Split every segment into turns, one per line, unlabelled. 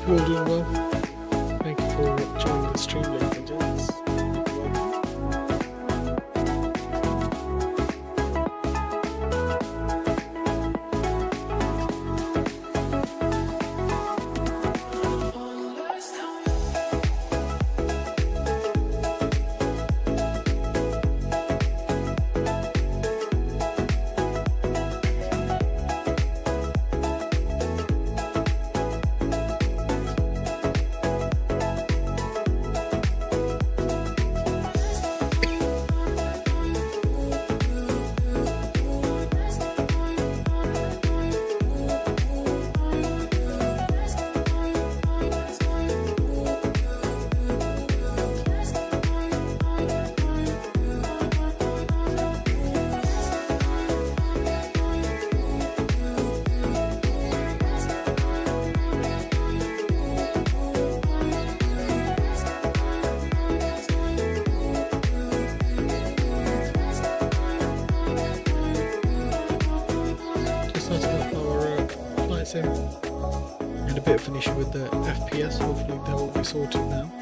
You all doing well? Thank you for joining the stream, ladies and gents. In. And a bit of an issue with the FPS, hopefully that will be sorted now.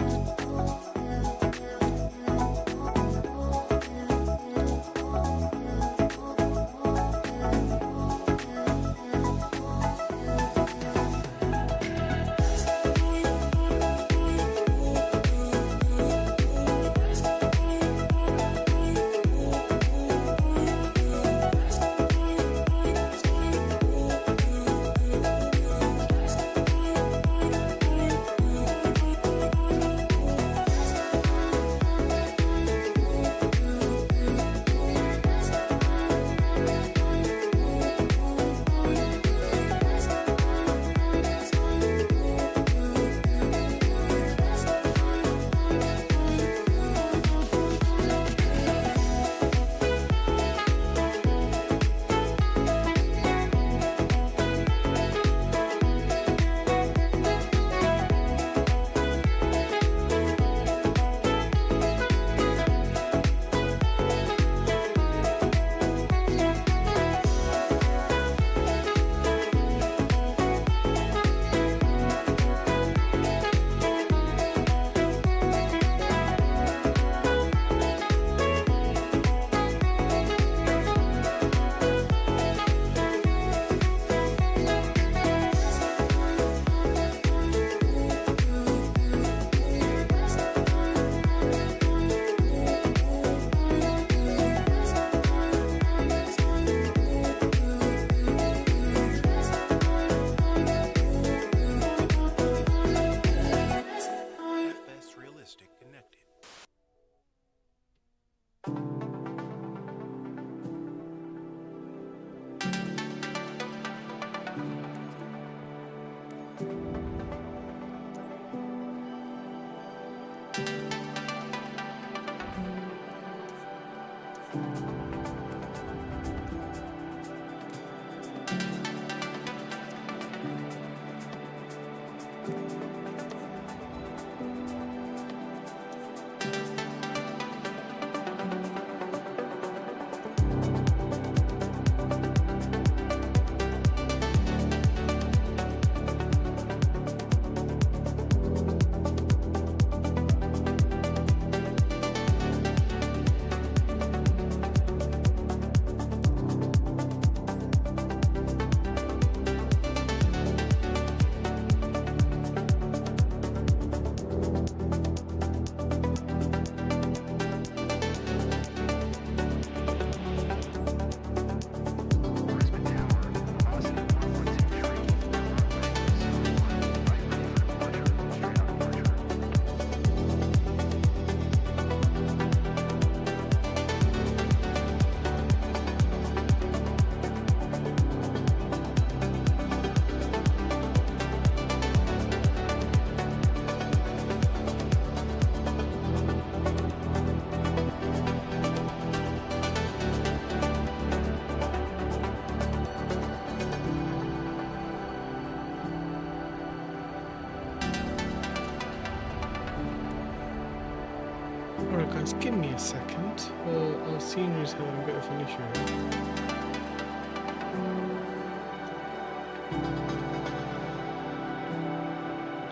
Alright guys, give me a second. Our scenery is having a bit of an issue here.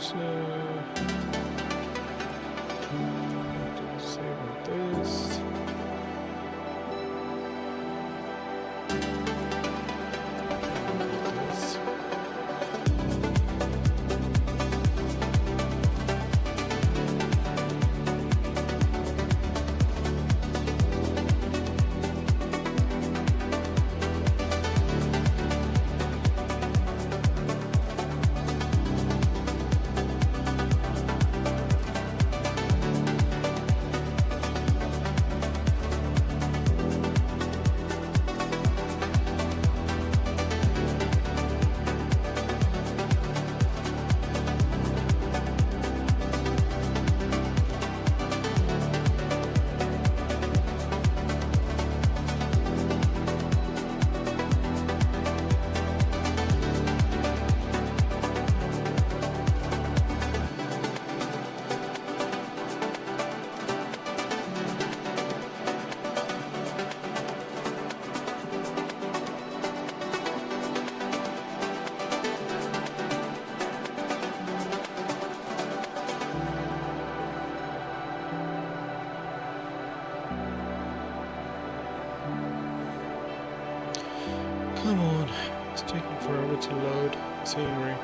Save on this. Come on, it's taking forever to load scenery.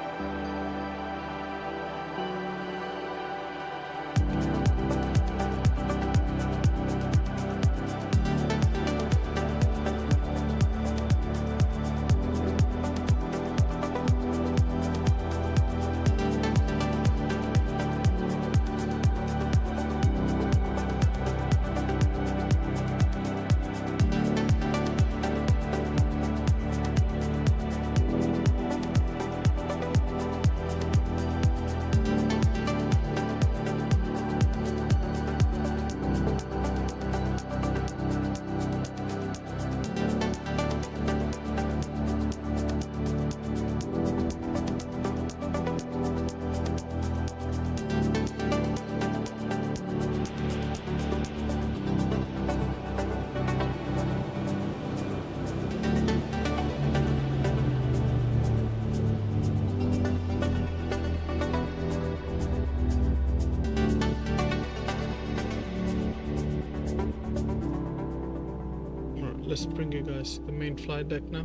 Let's bring you guys to the main flight deck now.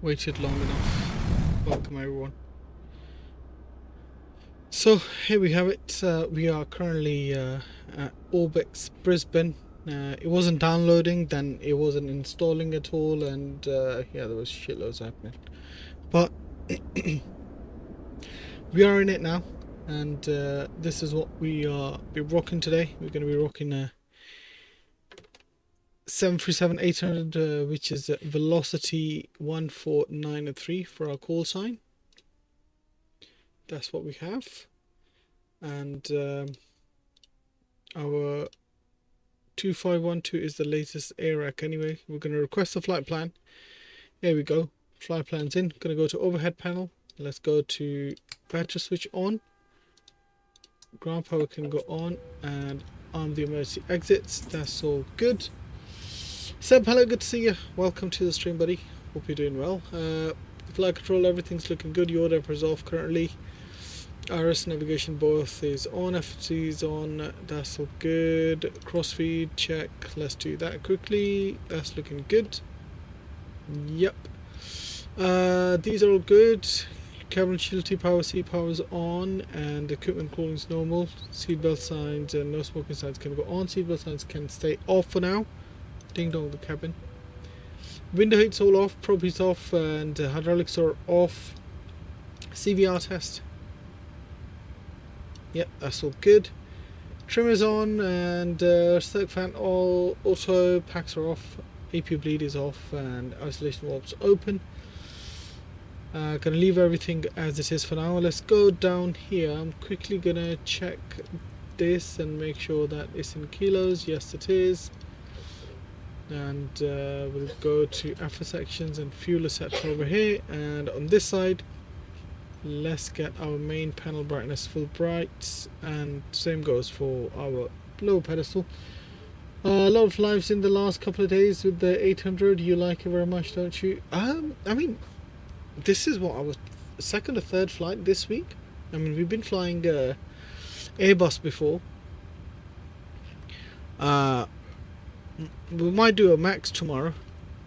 Waited long enough. Welcome everyone. So here we have it. We are currently at Orbx Brisbane. It wasn't downloading, then it wasn't installing at all, and yeah, there was shitloads happening. But we are in it now, and this is what we are rocking today. We're going to be rocking a 737-800, which is velocity 14903 for our call sign. That's what we have, and our 2512 is the latest AIRAC. Anyway, we're going to request a flight plan. There we go, flight plans in. Going to go to overhead panel. Let's go to battery switch on. Ground power can go on, and arm the emergency exits. That's all good. Seb, hello, good to see you. Welcome to the stream, buddy. Hope you're doing well. Flight control, everything's looking good. Youre is off currently. RS navigation both is on. FFC is on. That's all good. Crossfeed check. Let's do that quickly. That's looking good. Yep. These are all good. Cabin shielding power, seat power is on, and equipment cooling is normal. Seatbelt signs and no smoking signs can go on. Seatbelt signs can stay off for now. Ding dong, the cabin. Window heat's all off, probe heat's off, and hydraulics are off. CVR test. Yep, that's all good. Trimmer's on, and circ fan all auto, packs are off, AP bleed is off, and isolation valves open. Gonna leave everything as it is for now. Let's go down here. I'm quickly gonna check this and make sure that it's in kilos. Yes, it is. And we'll go to alpha sections and fuel set over here, and on this side let's get our main panel brightness full bright, and same goes for our lower pedestal. A lot of lives in the last couple of days with the 800. You like it very much, don't you? I mean, this is what our second or third flight this week. I mean, we've been flying Airbus before. We might do a max tomorrow.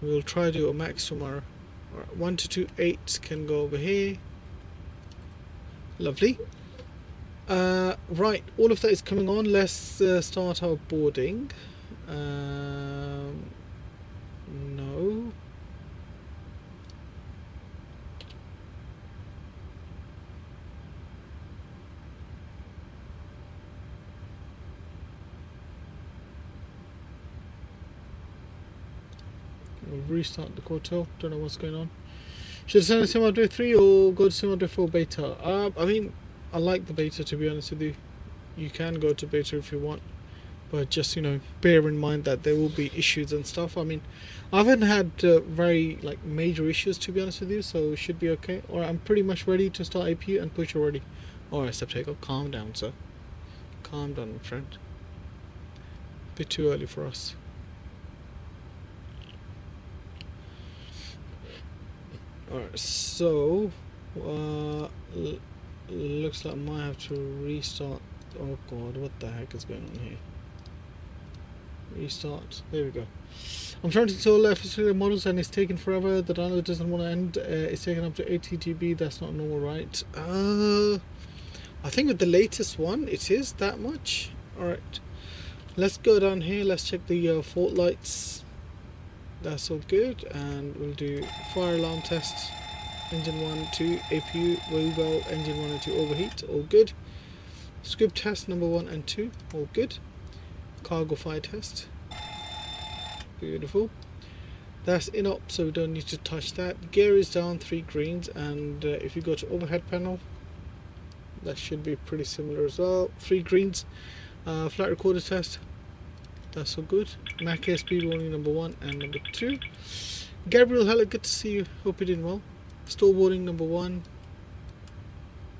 We'll try to do a max tomorrow. Alright, 1228 can go over here. Lovely. Right, all of that is coming on. Let's start our boarding. No. We'll restart the Goto. Don't know what's going on. Should I send a Simulator 3 or go to Simulator 4 beta? I mean, I like the beta, to be honest with you. You can go to beta if you want, but just, you know, bear in mind that there will be issues and stuff. I mean, I haven't had very like major issues, to be honest with you, so it should be okay. Or I'm pretty much ready to start APU and push already. Alright, Septego, calm down, sir. Calm down, my friend. A bit too early for us. Alright, so looks like I might have to restart. Oh god, what the heck is going on here? Restart. There we go. I'm trying to install FSL models and it's taking forever. The download doesn't want to end. It's taking up to 80 GB. That's not normal, right? I think with the latest one, it is that much. Alright. Let's go down here. Let's check the fault lights. That's all good. And we'll do fire alarm test. Engine 1, 2, APU, very well. Engine 1 and 2 overheat. All good. Script test number 1 and 2. All good. Cargo fire test. Beautiful. That's in up, so we don't need to touch that. Gear is down, 3 greens, and if you go to overhead panel, that should be pretty similar as well. 3 greens. Flight recorder test. That's all good. Mac speed warning number 1 and number 2. Gabriel, hello, good to see you. Hope you're doing well. Store warning number 1.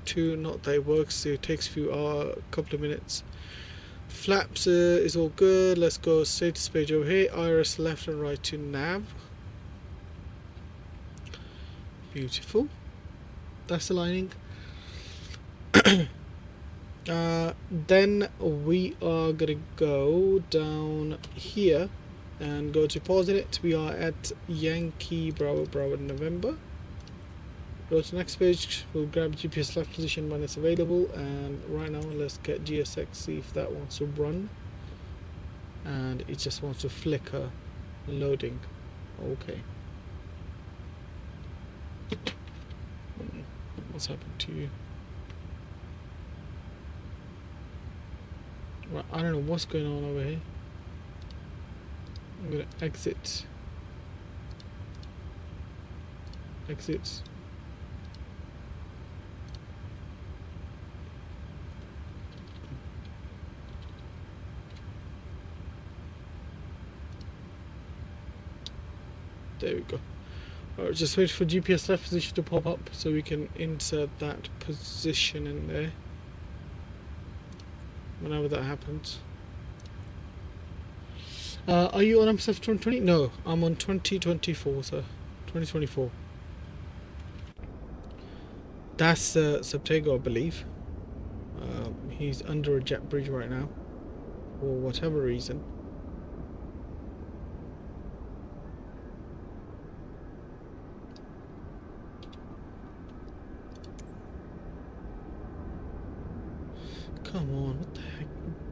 2, not that it works. It takes a couple of minutes. Flaps is all good. Let's go status page over here. Iris left and right to nav. Beautiful. That's aligning. Then we are gonna go down here and go to pause it. We are at Yankee Bravo Bravo November. Go to the next page. We'll grab GPS left position when it's available, and right now let's get GSX, see if that wants to run, and it just wants to flicker loading. Okay, what's happened to you? Right, I don't know what's going on over here. I'm gonna exit. There we go. Alright, just wait for GPS left position to pop up so we can insert that position in there whenever that happens. Are you on MSFS 2020? No, I'm on 2024, sir. 2024. That's Septego, I believe. He's under a jet bridge right now, for whatever reason. Come on, what the heck?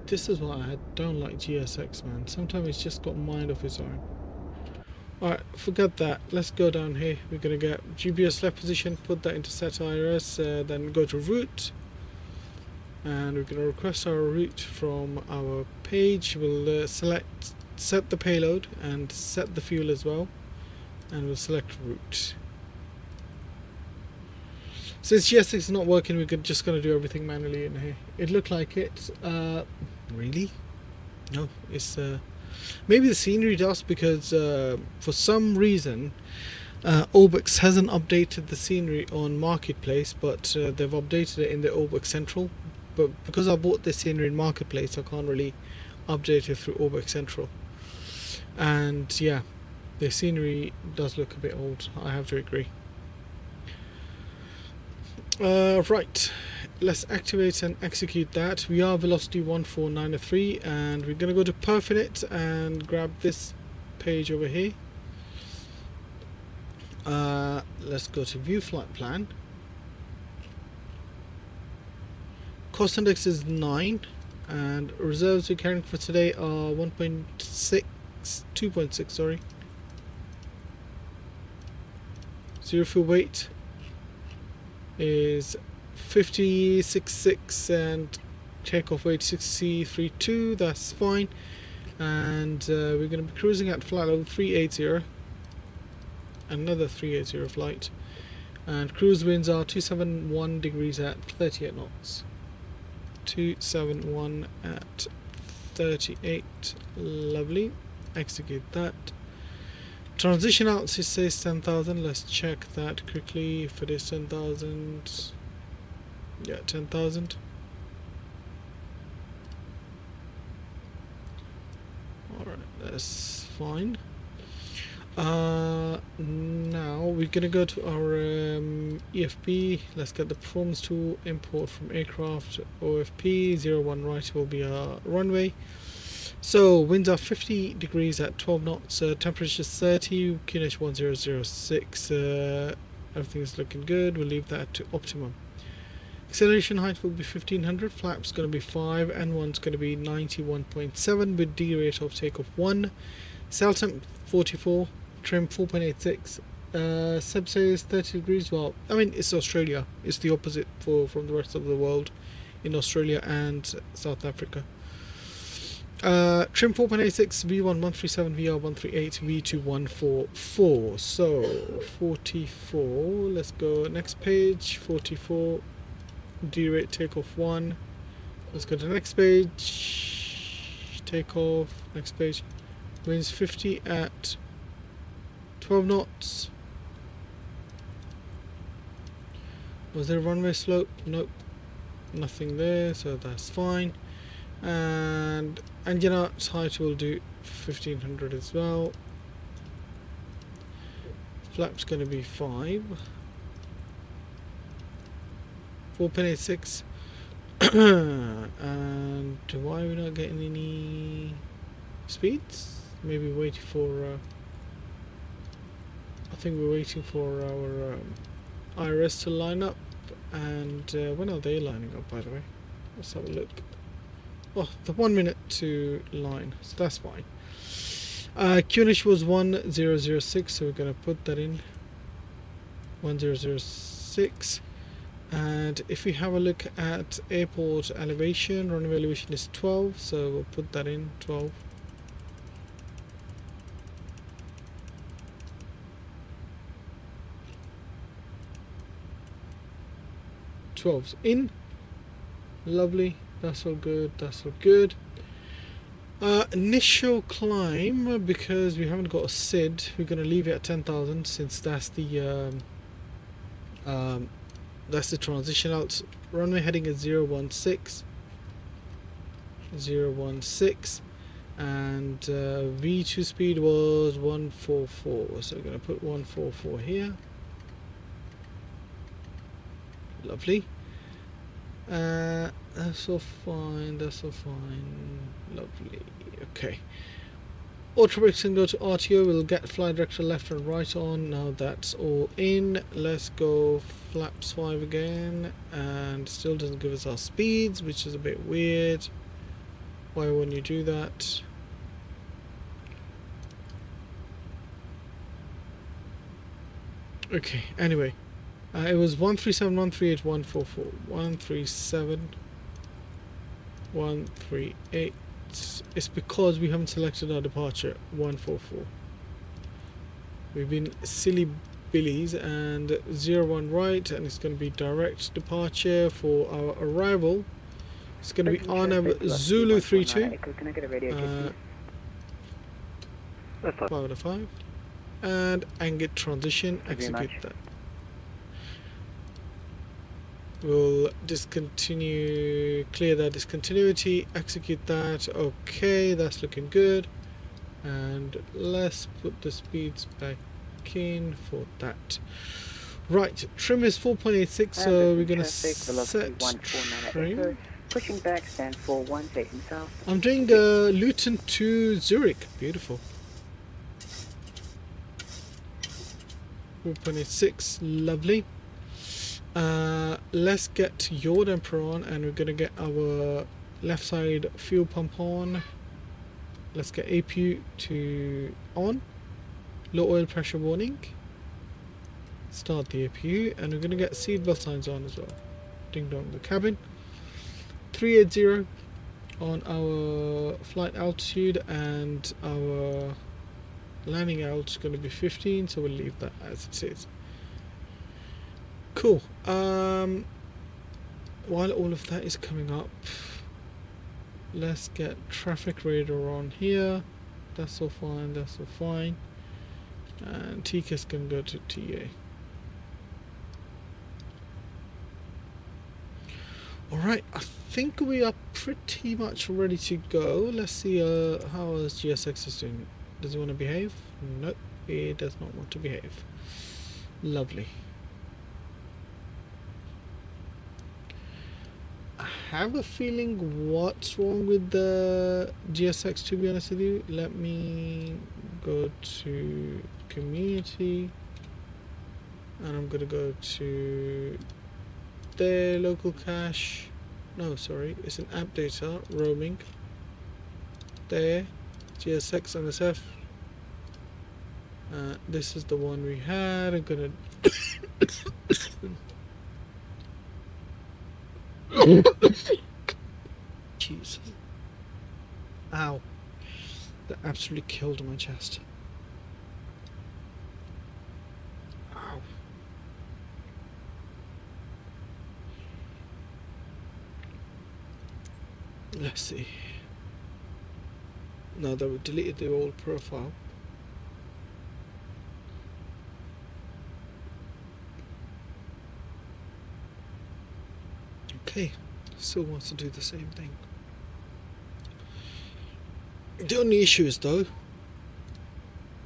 This is why I don't like GSX, man. Sometimes it's just got a mind of its own. Alright, forget that. Let's go down here. We're going to get GPS left position, put that into set IRS, then go to route. And we're going to request our route from our page. We'll set the payload and set the fuel as well. And we'll select route. Since GSX is not working, we're just going to do everything manually in here. It looked like it. Really? No, it's maybe the scenery does, because for some reason Orbx hasn't updated the scenery on Marketplace, but they've updated it in the Orbx Central. But because I bought this scenery in Marketplace, I can't really update it through Orbx Central. And yeah, the scenery does look a bit old, I have to agree. Right, let's activate and execute that. We are velocity 14903, and we're going to go to Perfinite and grab this page over here. Let's go to view flight plan. Cost index is 9, and reserves we're carrying for today are 2.6, sorry. Zero fuel weight is 50.66 and takeoff weight 60.32. That's fine. And we're going to be cruising at flight level 380. Another 380 flight, and cruise winds are 271 degrees at 38 knots. 271 at 38. Lovely. Execute that. Transition out, it says 10,000. Let's check that quickly. If it is 10,000, yeah, 10,000. Alright, that's fine. Now we're gonna go to our EFB. Let's get the performance tool, import from aircraft, OFP 01 right will be our runway. So winds are 50 degrees at 12 knots, temperature is 30, QNH 1006, everything is looking good. We'll leave that to optimum. Acceleration height will be 1500, flaps going to be 5, N1's going to be 91.7 with D rate of takeoff 1, sail temp 44, trim 4.86, sub says 30 degrees. Well, I mean, it's Australia, it's the opposite from the rest of the world in Australia and South Africa. Trim 4.86, V1 137, VR 138, V2 144. So 44, let's go next page. 44, D rate takeoff 1. Let's go to the next page. Takeoff, next page. Winds 50 at 12 knots. Was there a runway slope? Nope, nothing there, so that's fine. And engine arts height will do 1500 as well. Flaps going to be 5. 4.86. And why are we not getting any speeds? Maybe waiting for I think we're waiting for our IRS to line up. And when are they lining up, by the way? Let's have a look. Oh, the 1 minute to line, so that's fine. QNH was 1006, so we're going to put that in 1006. And if we have a look at airport elevation, runway elevation is 12, so we'll put that in 12. 12's in. Lovely. That's all good, that's all good. Initial climb, because we haven't got a SID, we're going to leave it at 10,000 since that's the transition out. Runway heading is 016, and V2 speed was 144, so we're going to put 144 here. Lovely. That's all fine, that's all fine. Lovely. Okay. Autobrakes can go to RTO. We'll get flight director left and right on. Now that's all in. Let's go flaps 5 again. And still doesn't give us our speeds, which is a bit weird. Why won't you do that? Okay, anyway. It was 137, 138, 144. 137, 138. It's because we haven't selected our departure. 144. We've been silly billies, and 01 right, and it's going to be direct departure for our arrival. It's going to be RNAV Zulu 32. 5 out of 5. And Angit transition, execute that. We'll discontinue, clear that discontinuity, execute that. Okay, that's looking good. And let's put the speeds back in for that. Right, trim is 4.86, so we're going to set
149
trim.
Echo, pushing back, stand 41, facing south.
I'm doing Luton to Zurich. Beautiful. 4.86, lovely. Let's get yaw damper on, and we're going to get our left side fuel pump on. Let's get APU to on. Low oil pressure warning. Start the APU, and we're going to get seatbelt signs on as well. Ding dong the cabin. 380 on our flight altitude, and our landing altitude is going to be 15, so we'll leave that as it is. Cool. While all of that is coming up, let's get traffic radar on here. That's all fine, that's all fine. And TCAS can go to TA. Alright, I think we are pretty much ready to go. Let's see how GSX is doing. Does it want to behave? Nope, it does not want to behave. Lovely. I have a feeling what's wrong with the GSX, to be honest with you. Let me go to community, and I'm gonna go to their local cache. No, sorry, it's an app data roaming. There, GSX MSF. This is the one we had. I'm gonna Jesus. Ow. That absolutely killed my chest. Ow. Let's see. Now that we've deleted the old profile. Okay, still wants to do the same thing. The only issue is though,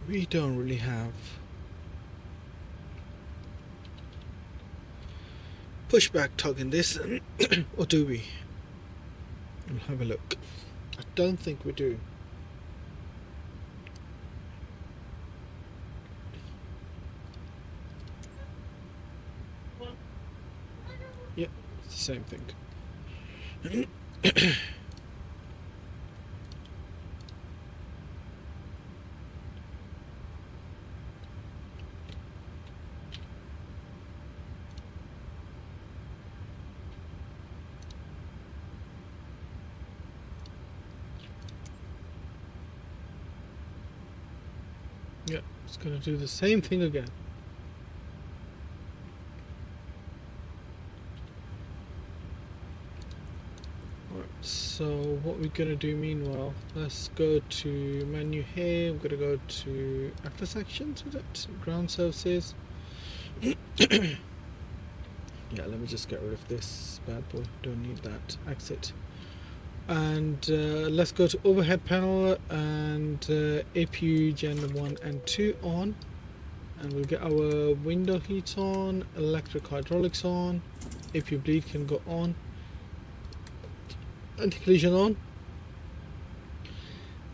we don't really have pushback tug in this, or do we? We'll have a look. I don't think we do. Yep, it's the same thing. Yep, it's going to do the same thing again. So what we're going to do meanwhile, let's go to menu here. I'm going to go to after sections with it, ground services. Yeah, let me just get rid of this bad boy, don't need that. Exit. And let's go to overhead panel and APU Gen 1 and 2 on, and we'll get our window heat on, electric hydraulics on, APU bleed can go on, anti-collision on,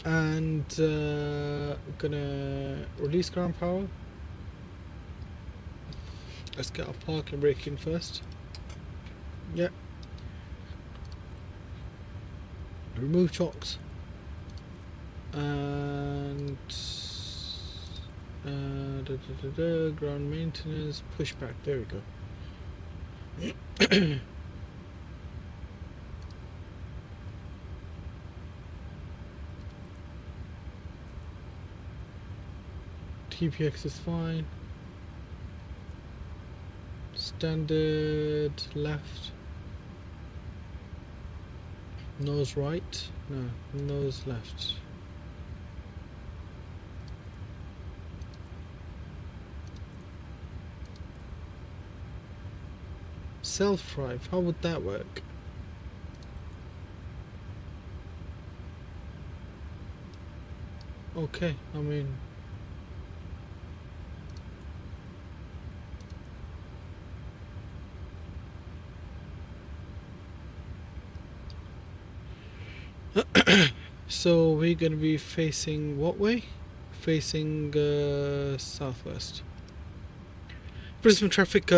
and we're gonna release ground power. Let's get our park and brake in first. Yep. Remove chocks. And ground maintenance, pushback. There we go. TPX is fine. Standard left. Nose right. No, nose left. Self-drive, how would that work? Okay, I mean, So we're going to be facing what way? Facing southwest. Brisbane traffic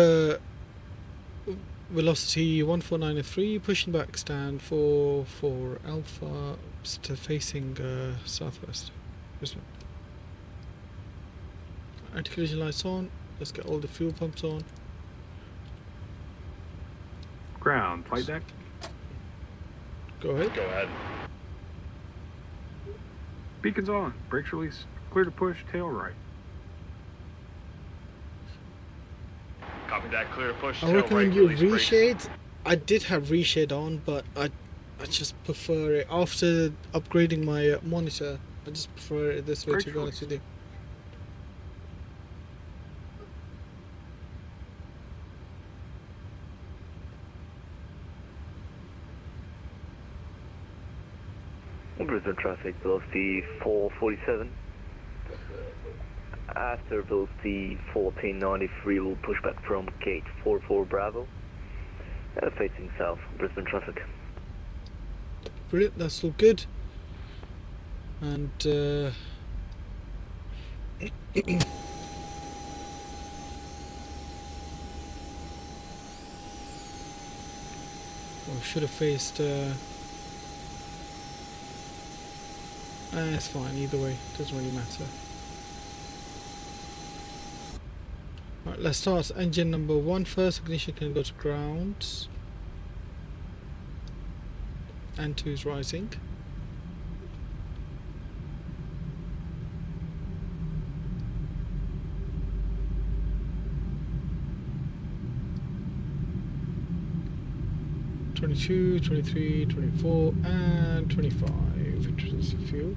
velocity 14903, pushing back stand for Alpha, facing southwest. Brisbane. Anti-collision lights on. Let's get all the fuel pumps on.
Ground, flight deck.
Go ahead.
Go ahead.
Beacons on. Brakes released. Clear to push. Tail right.
Copy that. Clear to push.
I
Tail
recommend
right,
you
release brakes.
reshade. I did have reshade on, but I just prefer it after upgrading my monitor. I just prefer it this way,
Great
to be honest
choice.
with you.
Brisbane traffic, velocity 447. After velocity 1493, we'll push back from gate 44 Bravo. Facing south, Brisbane traffic.
Brilliant, that's all good. And well, should have faced it's fine either way, doesn't really matter. Right, let's start engine number 1 first. Ignition can go to ground. And 2 is rising. (22, 23, 24, and 25). Introduce the fuel.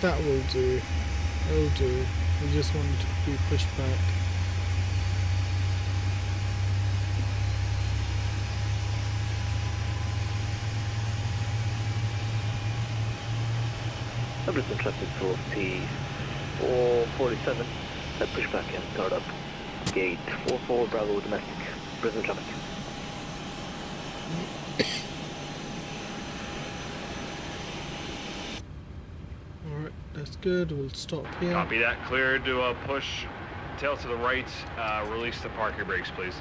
That will do. That will do. We just want it to be pushed back.
Brisbane traffic, velocity 447. Push back and start up. Gate 44 Bravo domestic. Brisbane traffic.
Alright, that's good. We'll stop here.
Copy that. Clear to push. Tail to the right. Release the parking brakes, please.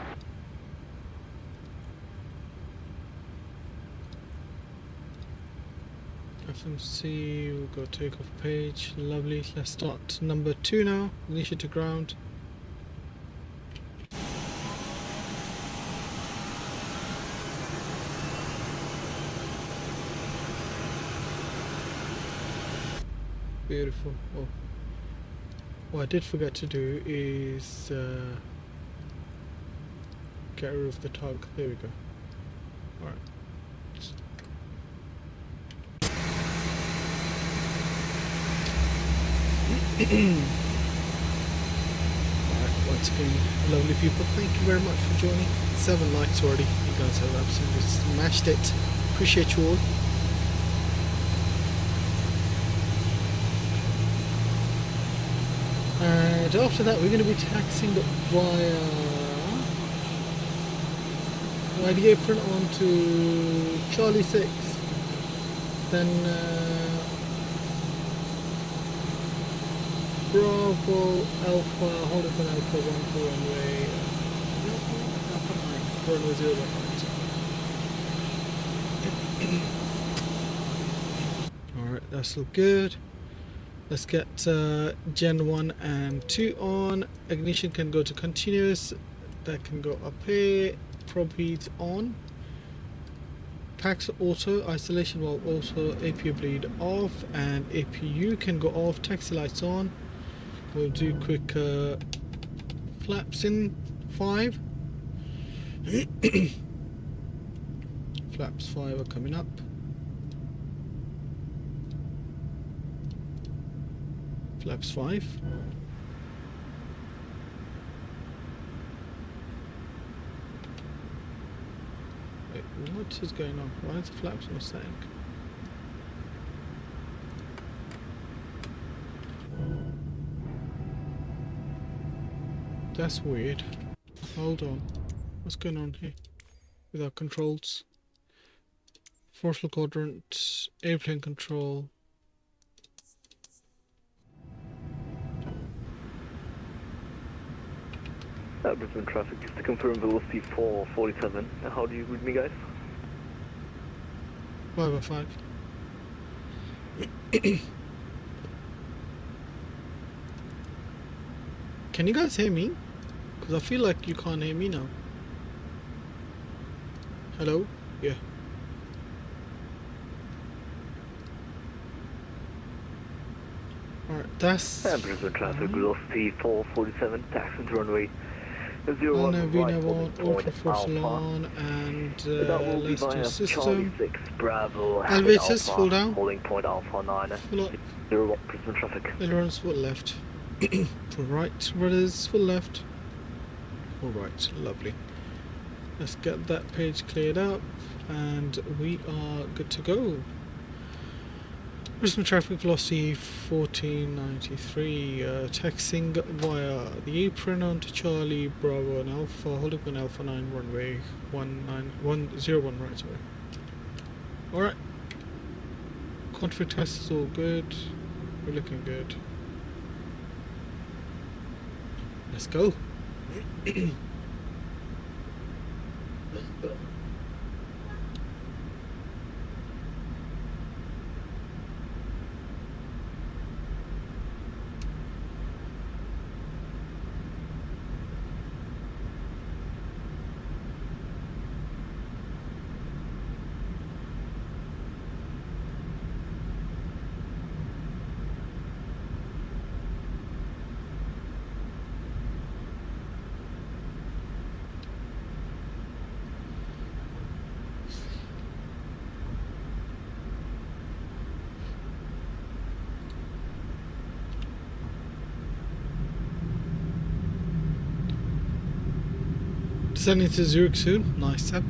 FMC, we'll go takeoff page. Lovely. Let's start number 2 now. Ignition to ground. Beautiful. Oh. What I did forget to do is get rid of the tug. There we go. Alright. Alright, once again, lovely people, thank you very much for joining. 7 likes already. You guys have absolutely smashed it. Appreciate you all. And after that, we're going to be taxiing via the apron onto Charlie 6. Then Bravo Alpha, hold up on Alpha 1 for runway. Alpha 9, runway 018. Alright, that's all good. Let's get Gen 1 and 2 on. Ignition can go to continuous. That can go up here. Probe heat on. Packs auto. Isolation valve also. APU bleed off. And APU can go off. Taxi lights on. We'll do quick flaps in 5. Flaps 5 are coming up. Flaps 5. Wait, what is going on? Why is the flaps not setting? That's weird. Hold on. What's going on here? with our controls. Forcible quadrant, airplane control.
Brisbane traffic, just to confirm velocity 447. How do you read me, guys?
505. Can you guys hear me? Because I feel like you can't hear me now. Hello? Yeah. Alright, that's...
Brisbane traffic, velocity 447, taxi to runway 01
Nav
right,
Nav
holding
on,
point
auto force
Alpha.
on, and
That will be
let's do
via Charlie
system.
6 Bravo,
Elevators,
Alpha,
full down.
holding point Alpha 9,
Full up.
01 Brisbane traffic.
Ailerons, full left. Full right, rudders, full left. Full right, lovely. Let's get that page cleared up, and we are good to go. Brisbane traffic velocity 1493, taxiing via the apron onto Charlie, Bravo and Alpha, holding on Alpha 9, runway 101 right, sorry. Alright. Config test is all good. We're looking good. Let's go. Descending to Zurich soon. Nice step.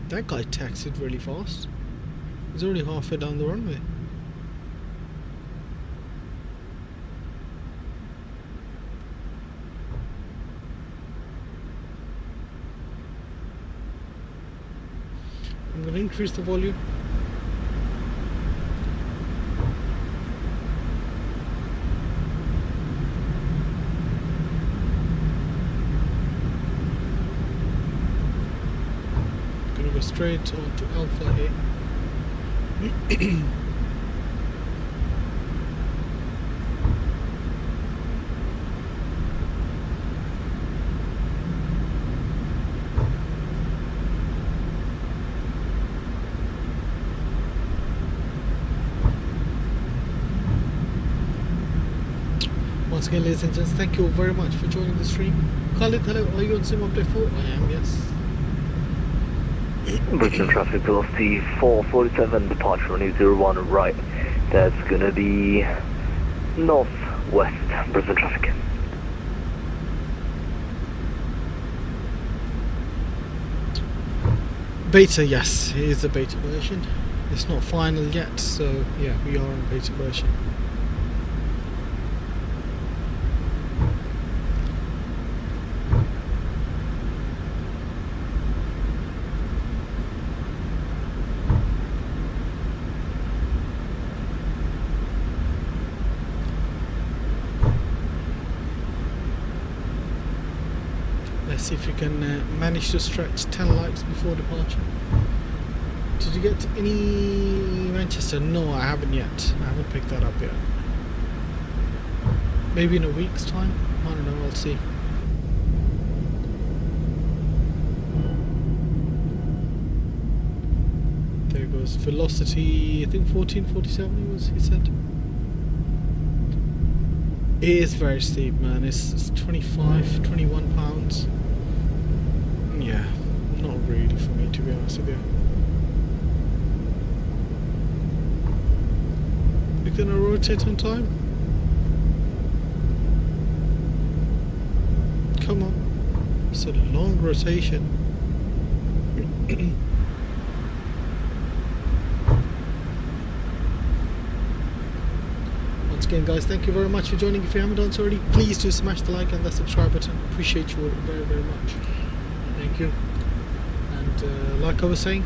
That guy taxied really fast. He's already halfway down the runway. I'm going to increase the volume. Going to go straight on to Alpha A. Once again, ladies and gents, thank you all very much for joining the stream. Khalid, hello, are you on Sim Update 4? I am, yes.
Brisbane traffic velocity 447, departure runway 01 right. That's gonna be northwest Brisbane traffic.
Beta, yes, it is a beta version. It's not final yet, so yeah, we are on beta version. Let's see if you can manage to stretch 10 likes before departure. Did you get any Manchester? No, I haven't yet. I haven't picked that up yet. Maybe in a week's time? I don't know, I'll see. There goes velocity, I think 1447 was, he said. It is very steep, man. It's 25, 21 pounds. Yeah, not really for me, to be honest with you. You're gonna rotate on time? Come on. It's a long rotation. again, guys, thank you very much for joining. If you haven't done so already, please do smash the like and the subscribe button. Appreciate you all very, very much. Thank you. And like I was saying,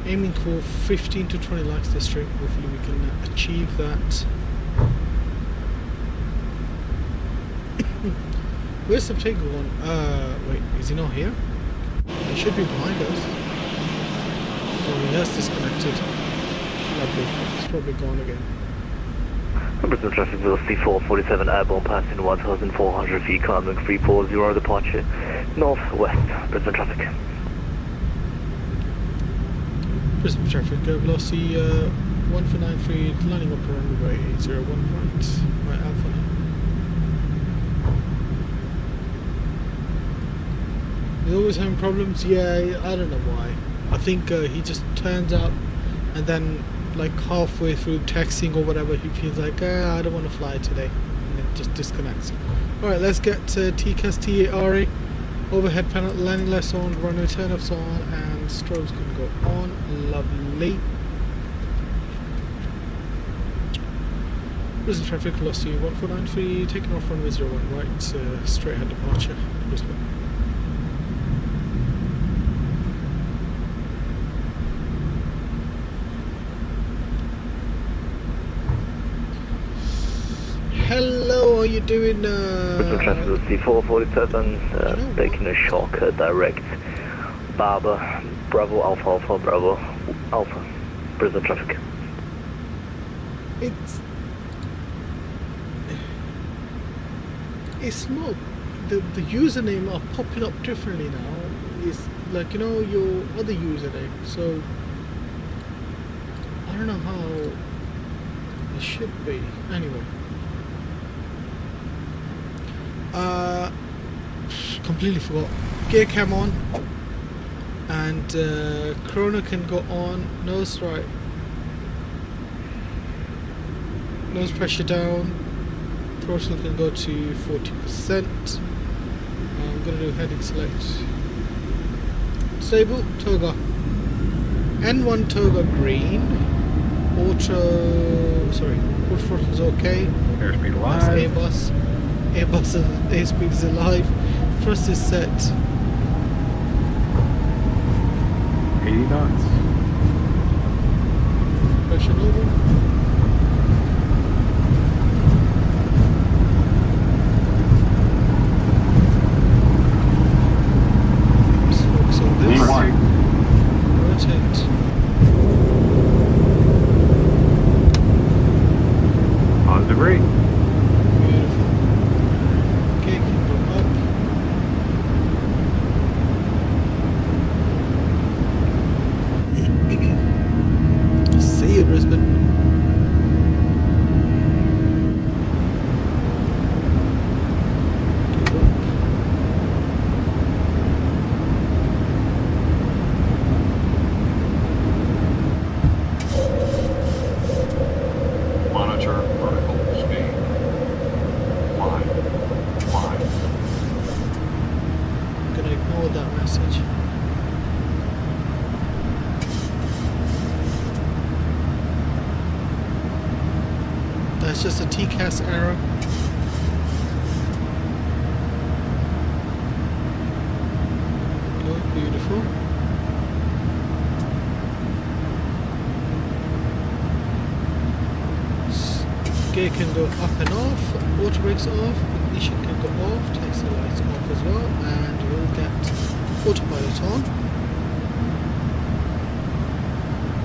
aiming for 15 to 20 likes this stream. Hopefully we can achieve that. Where's the Subtaker one? Wait, is he not here? He should be behind us. Oh, he has disconnected. Lovely. It's probably gone again.
Brisbane traffic velocity 447 airborne passing 1,400 feet, climbing 340 departure northwest. Brisbane traffic.
Brisbane traffic velocity 1493, lining up runway 01 right Alpha now. He's always having problems. Yeah, I don't know why. I think he just turns up and then like halfway through texting or whatever he feels like I don't want to fly today, and then just disconnects. Alright, let's get TCAS TARA, overhead panel, landing lights on, runway turn offs on, and strobes can go on. Lovely. Brisbane traffic velocity 1493, taking off runway 01 right, straight ahead departure Brisbane. Hello, how you doing?
Brisbane traffic velocity 447, taking a shortcut direct. Barber, Bravo, Alpha, Alpha, Bravo, Alpha. Brisbane traffic.
It's not, the username are popping up differently now. It's like, you know, your other username, so I don't know how it should be. Anyway, completely forgot. Gear cam on, and chrono can go on. Nose right, nose pressure down. Throttle can go to 40%. I'm gonna do heading select. Stable toga. N1 toga green. Auto. Sorry, auto throttle is okay.
Airspeed
That's
alive.
Airbus. Airbus airspeed is alive. Thrust is set.
80 knots.
Pressure normal. Focus on this. Rotate.
Positive rate.
Beautiful. Okay, can go up. See you, Brisbane.
Monitor vertical speed. Climb.
I'm gonna ignore that message. That's just a TCAS error. Good, beautiful. Gear can go up and off, auto brakes off, ignition can go off, taxi lights off as well, and we'll get autopilot on.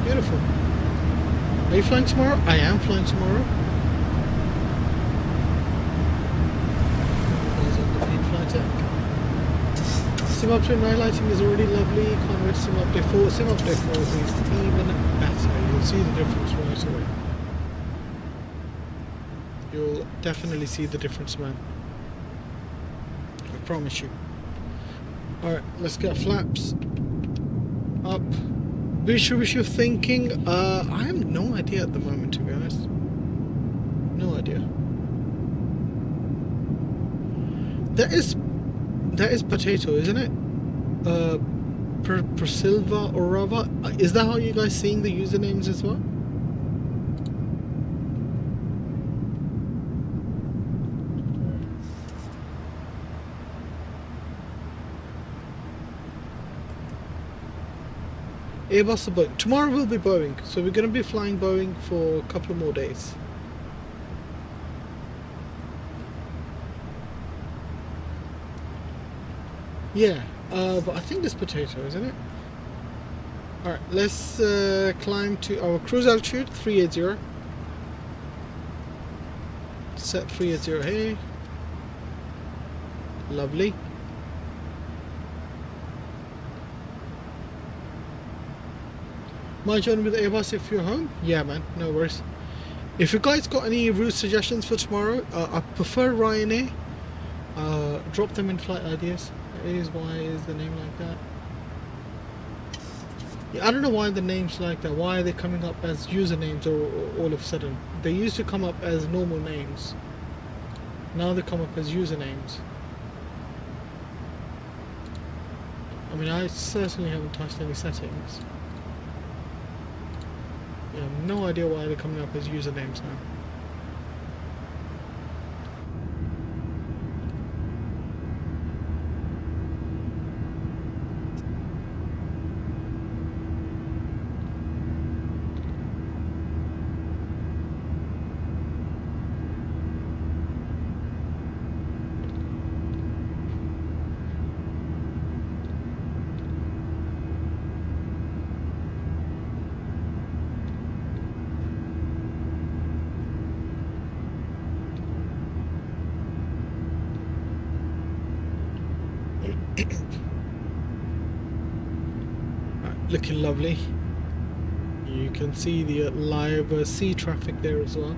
Beautiful. Are you flying tomorrow? I am flying tomorrow. Guys on the in-flight deck. Sim update night lighting is already lovely. Can't wait to sim update 4. Sim update 4 is even better. You'll see the difference right away. You'll definitely see the difference, man. I promise you. Alright, let's get flaps up. Wish you're thinking. I have no idea at the moment, to be honest. No idea. That is potato, isn't it? Persilva or Rava. Is that how you guys seeing the usernames as well? Airbus or Boeing. Tomorrow will be Boeing, so we're going to be flying Boeing for a couple more days. Yeah, but I think there's potato, isn't it? Alright, let's climb to our cruise altitude, 380. Set 380 here. Lovely. Might join with Airbus if you're home? Yeah man, no worries. If you guys got any route suggestions for tomorrow, I prefer Ryanair. Drop them in flight ideas. Why is the name like that? Yeah, I don't know why the name's like that. Why are they coming up as usernames all of a sudden? They used to come up as normal names. Now they come up as usernames. I mean, I certainly haven't touched any settings. Yeah, I have no idea why they're coming up as usernames now. Looking lovely. You can see the live sea traffic there as well.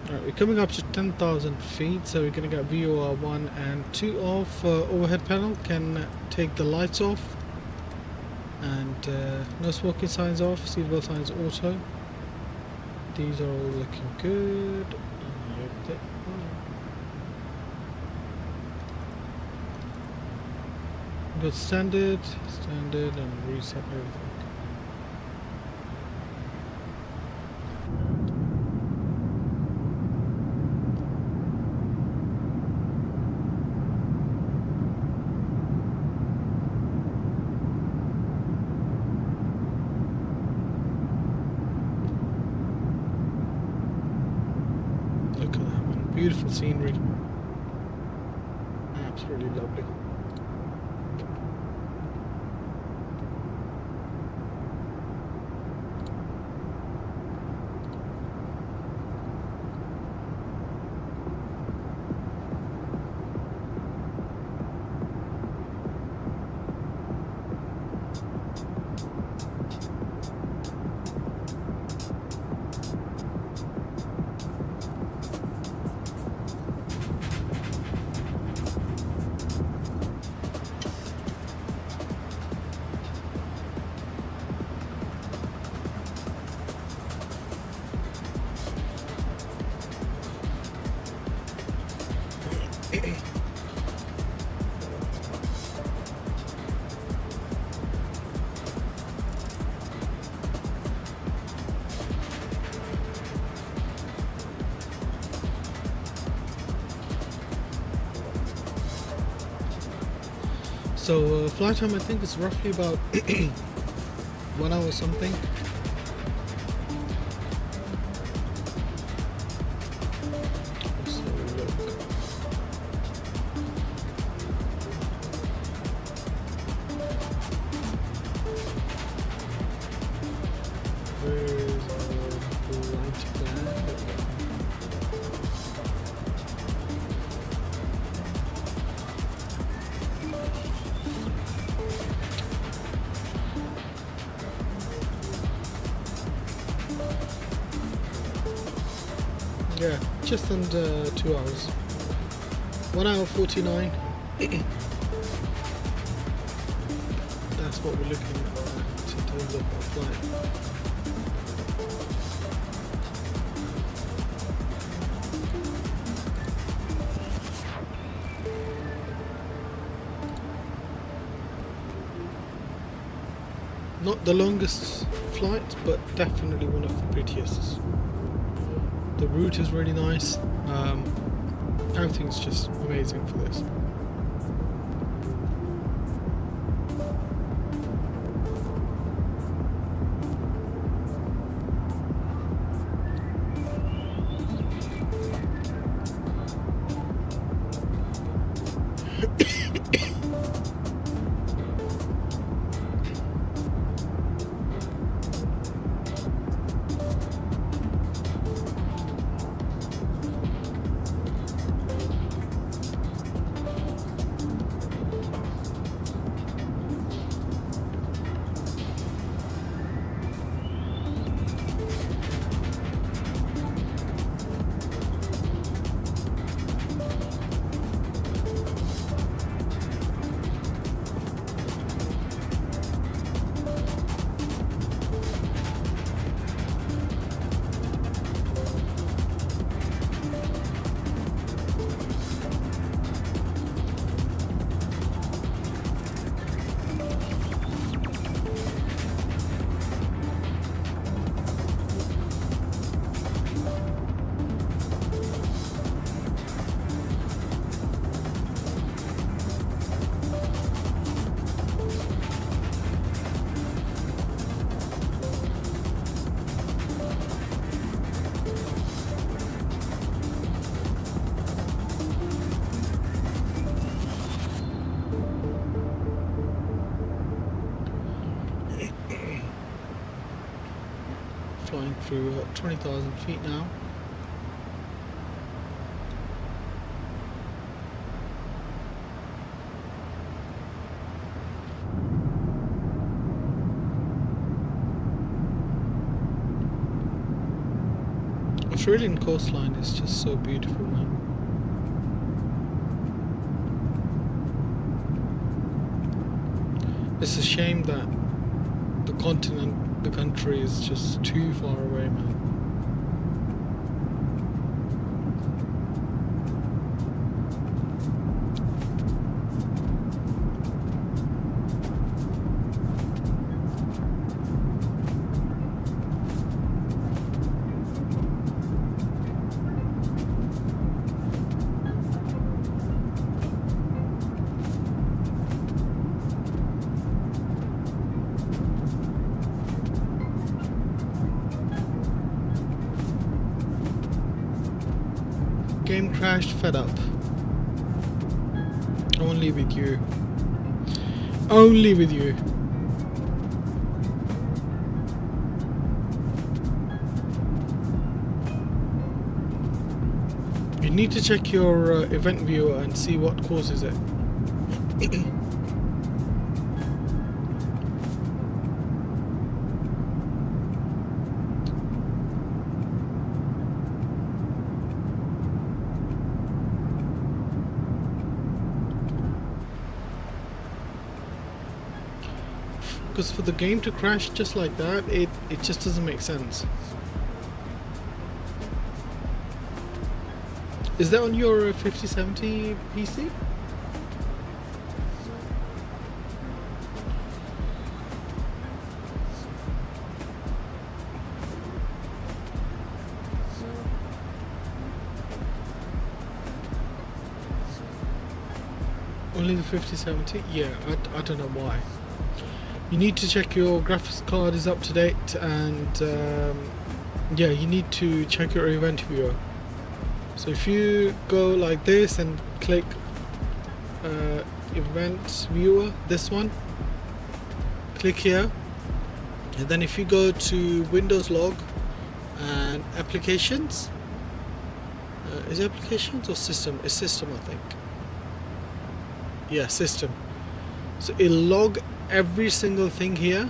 Alright, we're coming up to 10,000 feet, so we're going to get VOR 1 and 2 off. Overhead panel can take the lights off, and no smoking signs off, seatbelt signs auto. These are all looking good. Got standard, and reset everything. Look at that, man. Beautiful scenery. Absolutely lovely. So flight time I think is roughly about 1 hour something. So look. Where is our flight plan? Yeah, just under 2 hours. 1 hour 49. That's what we're looking at in terms of our flight. Not the longest flight, but definitely one of the prettiest. The route is really nice. Everything's just amazing for this. Flying through 20,000 feet now. Australian coastline is just so beautiful, man. It's a shame that the continent, the country is just too far away, man. Game crashed, fed up. Only with you. Only with you. You need to check your event viewer and see what causes it. Because for the game to crash just like that, it just doesn't make sense. Is that on your 5070 PC? Only the 5070? Yeah, I don't know why. You need to check your graphics card is up to date, and yeah, you need to check your event viewer. So if you go like this and click event viewer, this one, click here, and then if you go to Windows log and applications, is it applications or system? It's system, I think. Yeah, system. So it'll log every single thing here.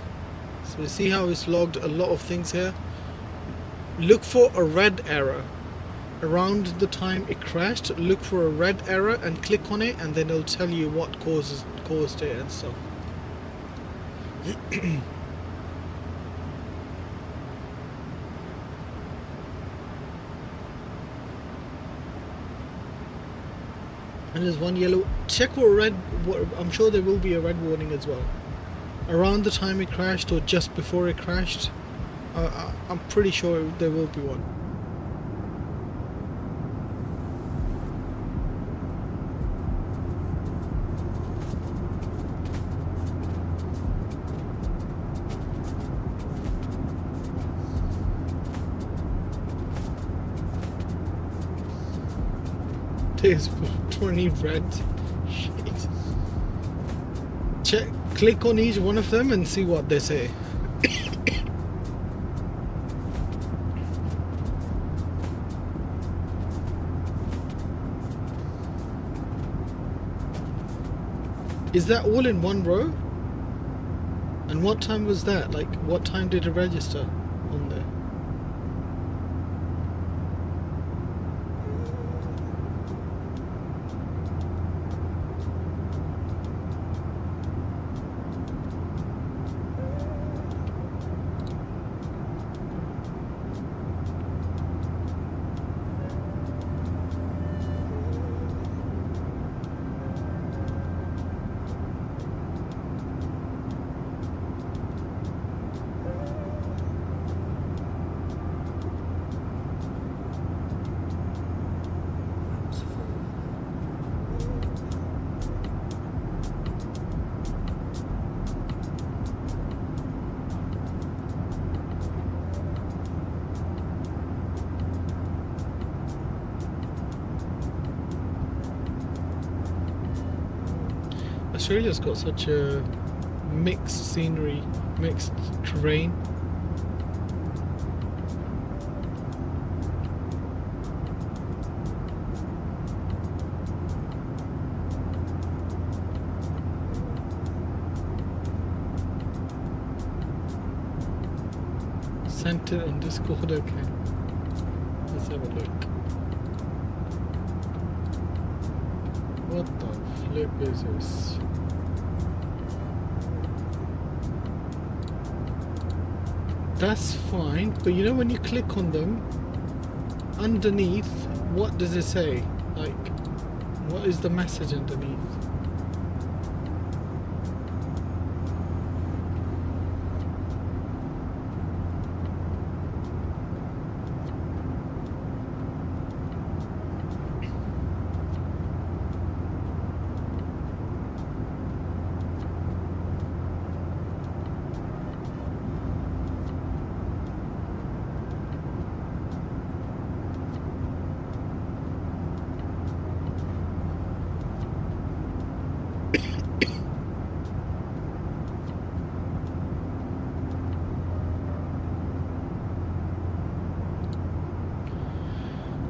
So you see how it's logged a lot of things here. Look for a red error around the time it crashed. Look for a red error and click on it, and then it'll tell you what caused it and stuff. And there's one yellow. Check for red. I'm sure there will be a red warning as well. Around the time it crashed or just before it crashed. I'm pretty sure there will be one. There's 20 reds. Shit. Check, click on each one of them and see what they say. Is that all in one row? And what time was that? Like, what time did it register on there? Australia's got such a mixed scenery, mixed terrain. Sent it on Discord, okay. Let's have a look. What the flip is this? That's fine, but you know when you click on them, underneath, what does it say? Like, what is the message underneath?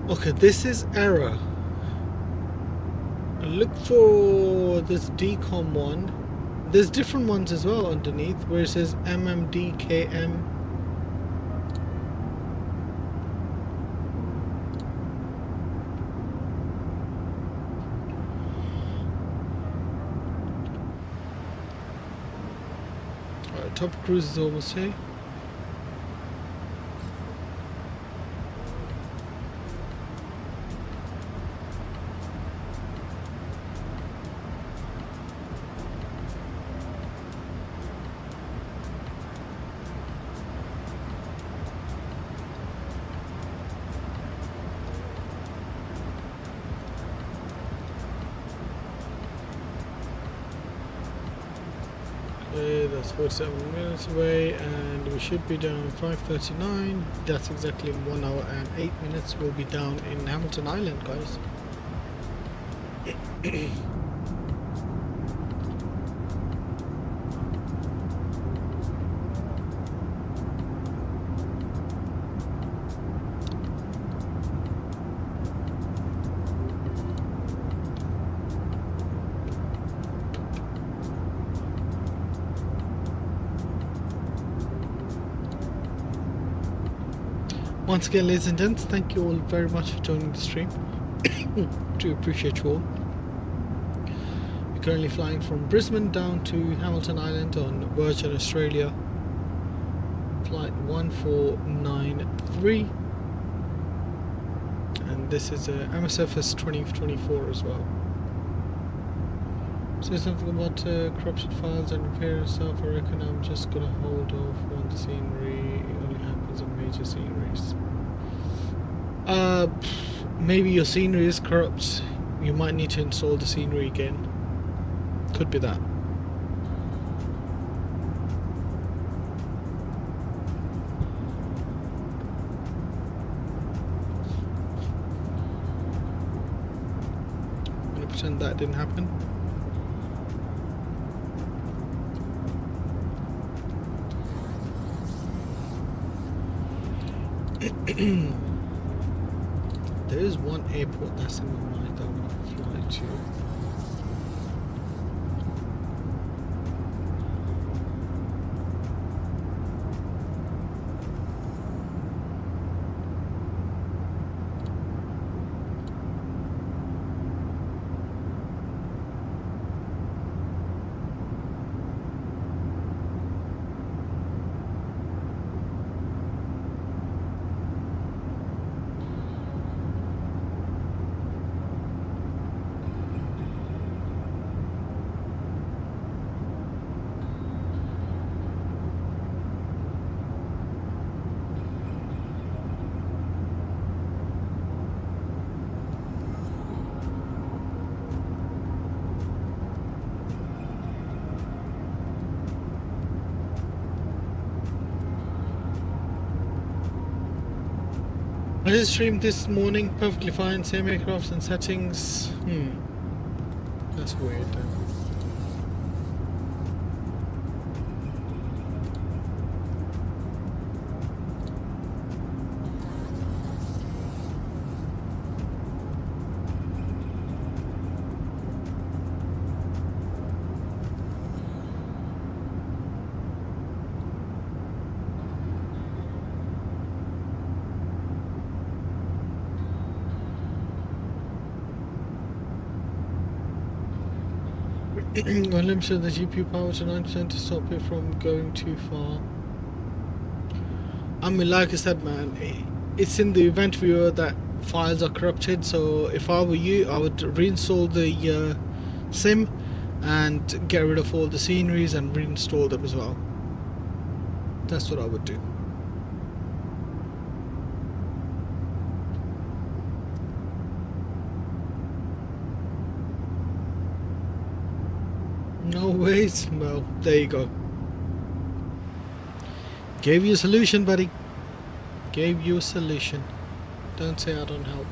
Okay, this is error. Look for this decom one. There's different ones as well underneath where it says MMDKM. Alright, top cruise is almost here. Okay, that's 47 minutes away and we should be down 5:39. That's exactly 1 hour and 8 minutes. We'll be down in Hamilton Island, guys. Once again, ladies and gents, thank you all very much for joining the stream. Do appreciate you all. We're currently flying from Brisbane down to Hamilton Island on Virgin Australia, flight 1493, and this is a MSFS 2024 as well. Say something about corrupted files and repair yourself. I reckon I'm just gonna hold off on the scenery. It only happens on major sceneries. Maybe your scenery is corrupt. You might need to install the scenery again. Could be that. request and that didn't happen. There is one airport that's in my mind that I want to fly to. I just streamed this morning, perfectly fine, same aircrafts and settings. That's weird. Well, limited the GPU power to 9% to stop it from going too far. I mean, like I said, man, it's in the event viewer that files are corrupted. So if I were you, I would reinstall the sim and get rid of all the sceneries and reinstall them as well. That's what I would do. No ways. Well, there you go. Gave you a solution, buddy. Gave you a solution. Don't say I don't help.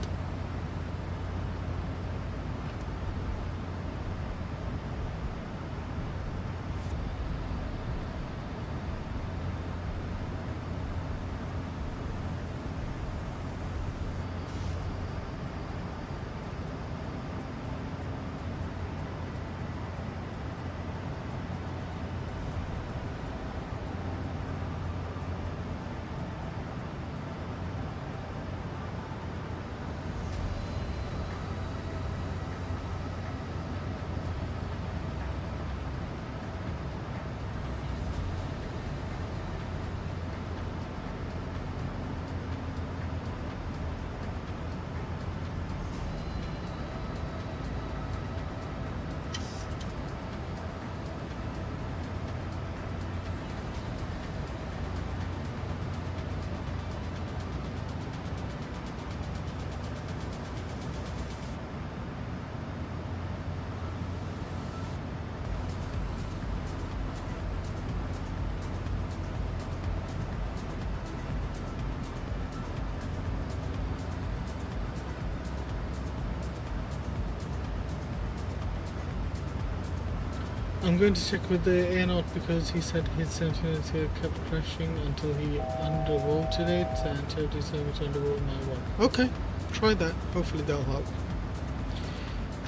I'm going to check with the airnaut because he said his Sentinels here kept crashing until he undervolted it and safety service undervolted my one. Okay, try that. Hopefully that'll help.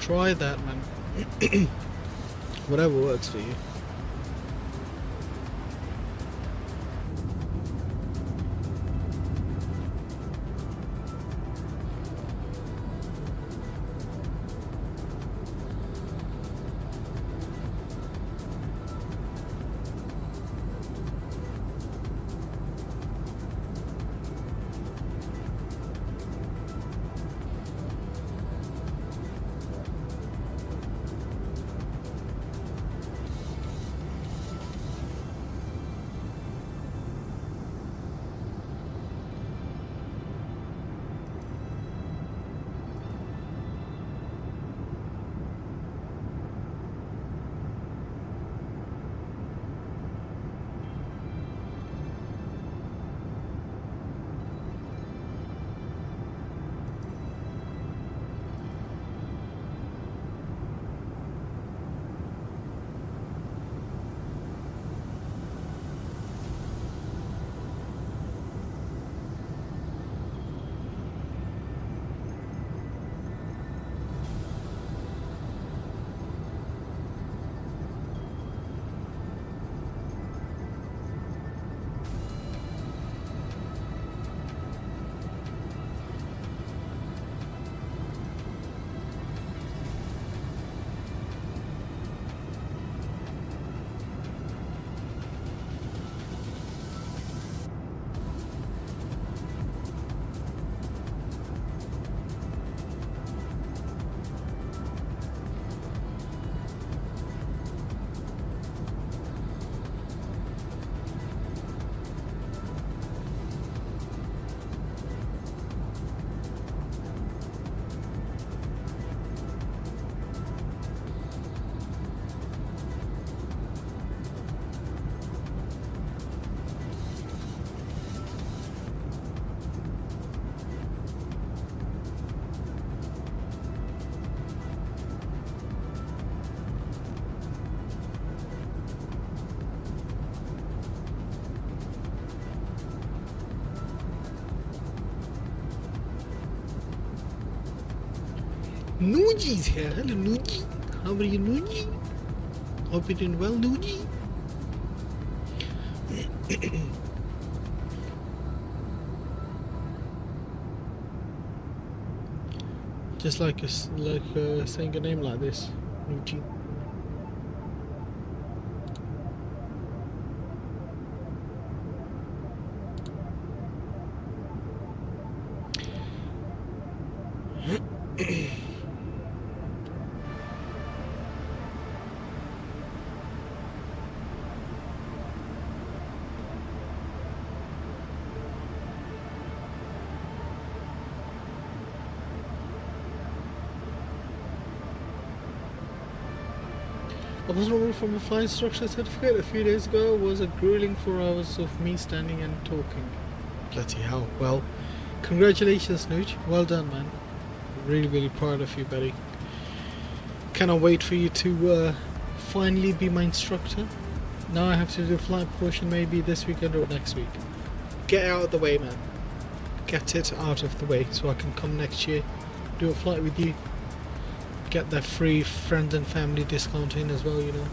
Try that, man. Whatever works for you. Nuji's here. Hello, Nuji. How are you, Nuji? Hope you're doing well, Nuji. Just like saying a name like this, Nuji. I was removed from a flight instructor certificate a few days ago. It was a grueling 4 hours of me standing and talking. Bloody hell. Well, congratulations, Nooch. Well done, man. Really, really proud of you, buddy. Cannot wait for you to finally be my instructor. Now I have to do the flight portion maybe this weekend or next week. Get it out of the way, man. Get it out of the way so I can come next year, do a flight with you. Get that free friends and family discount in as well, you know.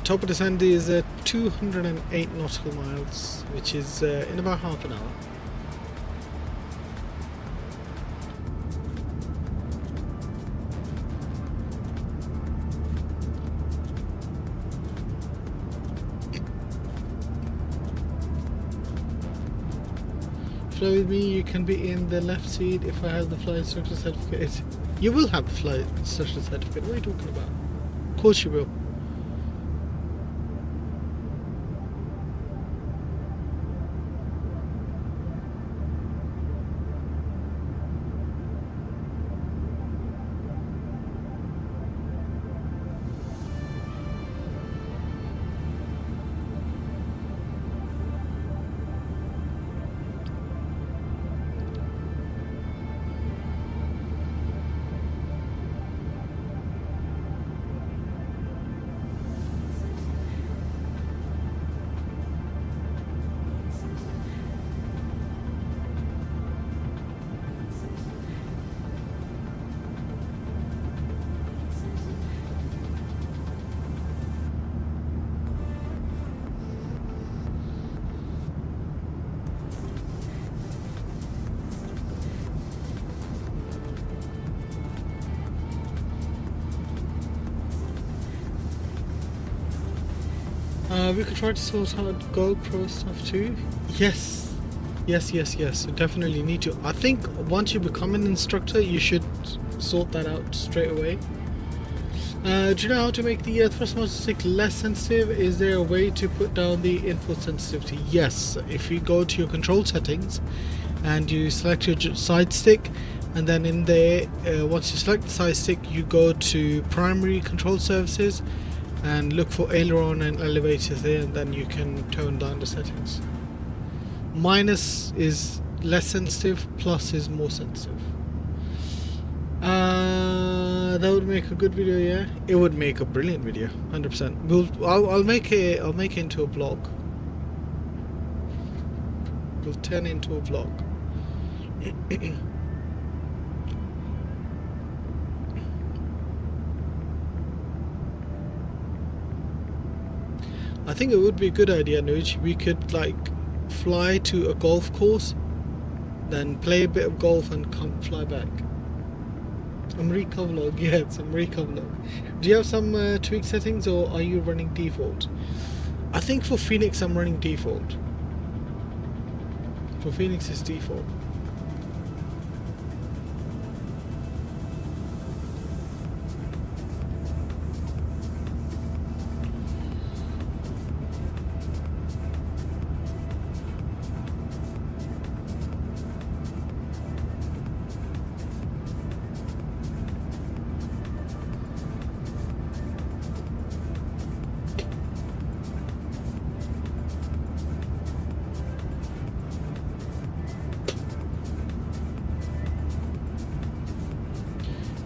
Top of the sand is 208 nautical miles, which is in about half an hour. Fly with me, you can be in the left seat if I have the flight instructor certificate. You will have the flight instructor certificate. What are you talking about? Of course you will. We could try to sort out GoPro stuff too. Yes, we definitely need to. I think once you become an instructor, you should sort that out straight away. Do you know how to make the thrust motor stick less sensitive? Is there a way to put down the input sensitivity? Yes, if you go to your control settings and you select your side stick, and then in there, once you select the side stick, you go to primary control services and look for aileron and elevators there, and then you can tone down the settings. Minus is less sensitive, plus is more sensitive. That would make a good video, yeah. It would make a brilliant video, 100%. I'll make it into a vlog. We'll turn it into a vlog. I think it would be a good idea, Nuj. We could like fly to a golf course, then play a bit of golf and fly back. America vlog, yeah, it's America vlog. Do you have some tweak settings, or are you running default? I think for Phoenix I'm running default. For Phoenix it's default.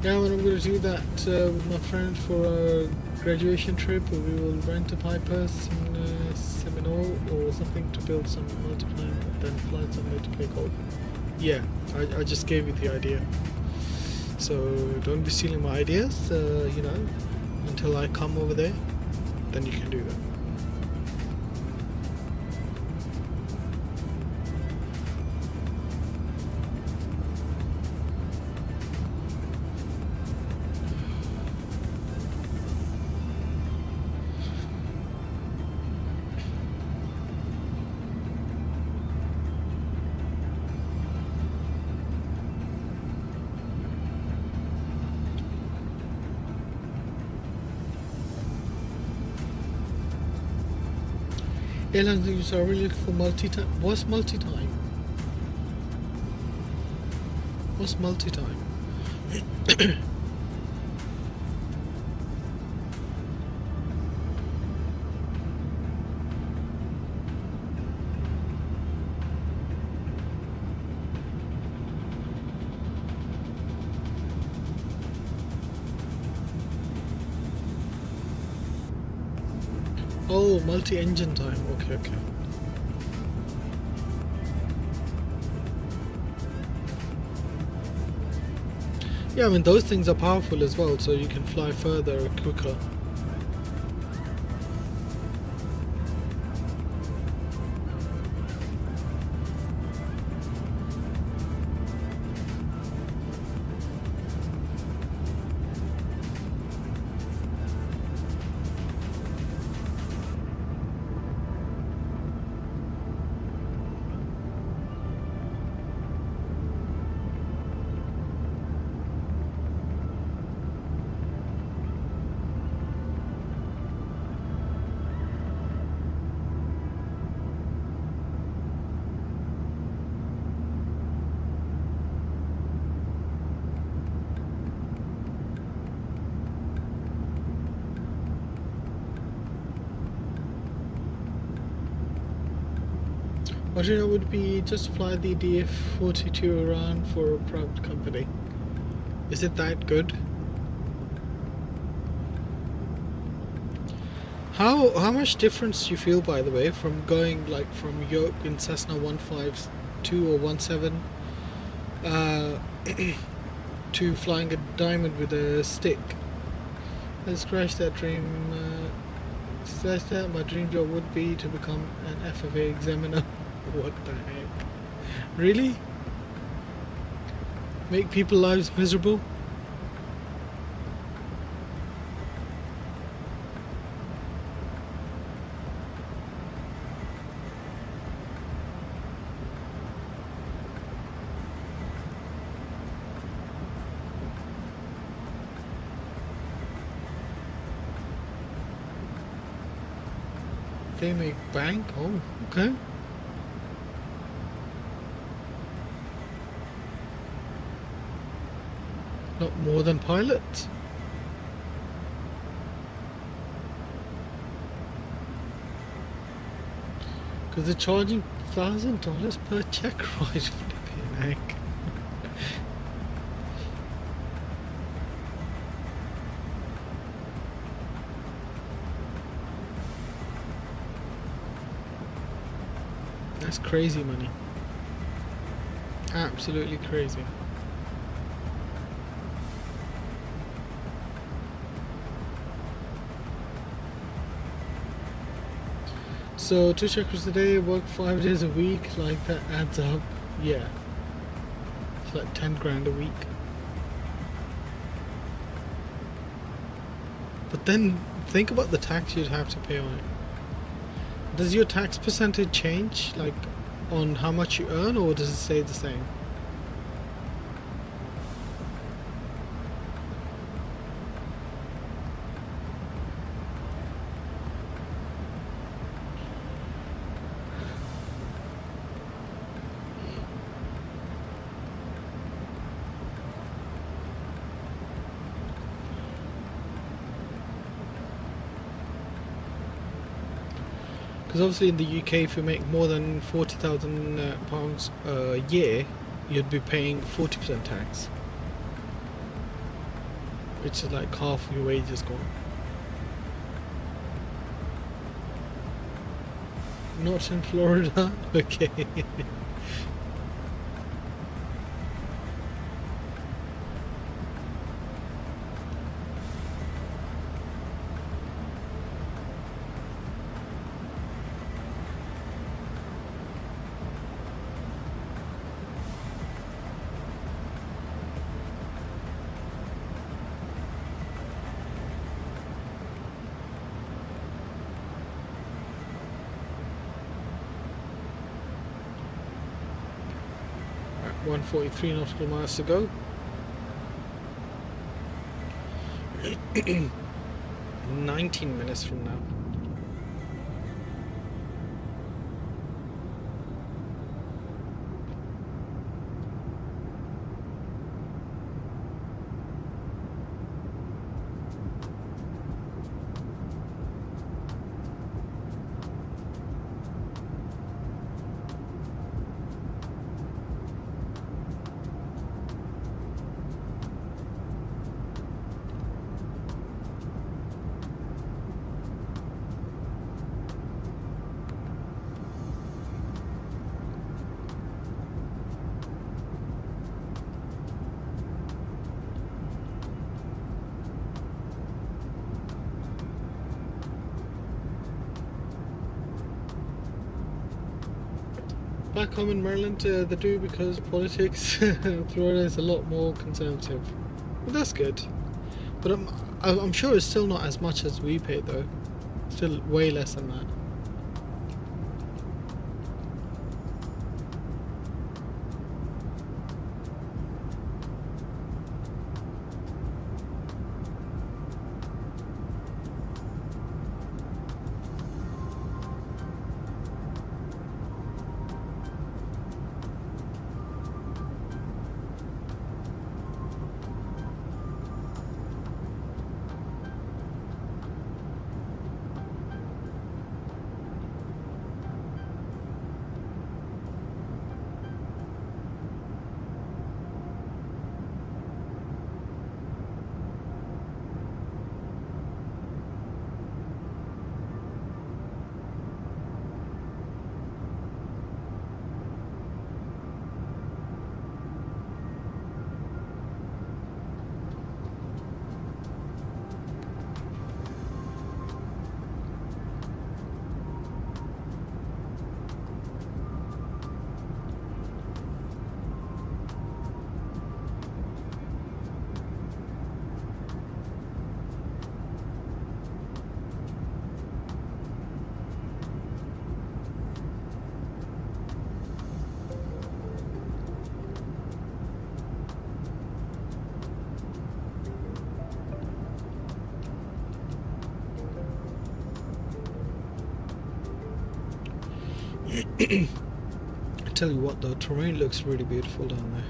Yeah, when I'm going to do that with my friend for a graduation trip, we will rent a Pipers in Seminole or something to build some multiplane and then fly somewhere to play golf. Yeah, I just gave you the idea. So don't be stealing my ideas, you know, until I come over there, then you can do that. Airline things are really looking for multi-time. What's multi-time? What's multi-time? Oh, multi-engine time. Okay, okay. Yeah, I mean those things are powerful as well, so you can fly further quicker. What you know would be just fly the DF-42 around for a private company. Is it that good? How much difference do you feel, by the way, from going like from yoke in Cessna 152 or 17 to flying a diamond with a stick? Let's crash that dream. Says that my dream job would be to become an FFA examiner. What the heck? Really? Make people's lives miserable? They make bank? Oh, okay. Not more than pilots. Because they're charging $1,000 per check ride. Flipping heck. That's crazy money. Absolutely crazy. So 2 checkers a day, work 5 days a week, like that adds up. Yeah, it's like 10 grand a week. But then think about the tax you'd have to pay on it. Does your tax percentage change, like on how much you earn, or does it stay the same? Because obviously in the UK, if you make more than £40,000 a year, you'd be paying 40% tax, which is like half your wages gone. Not in Florida? Okay. 143 nautical miles to go. 19 minutes from now. Back home in Maryland, they do, because politics Florida is a lot more conservative. But that's good. But I'm sure it's still not as much as we pay though. Still way less than that. I tell you what, the terrain looks really beautiful down there.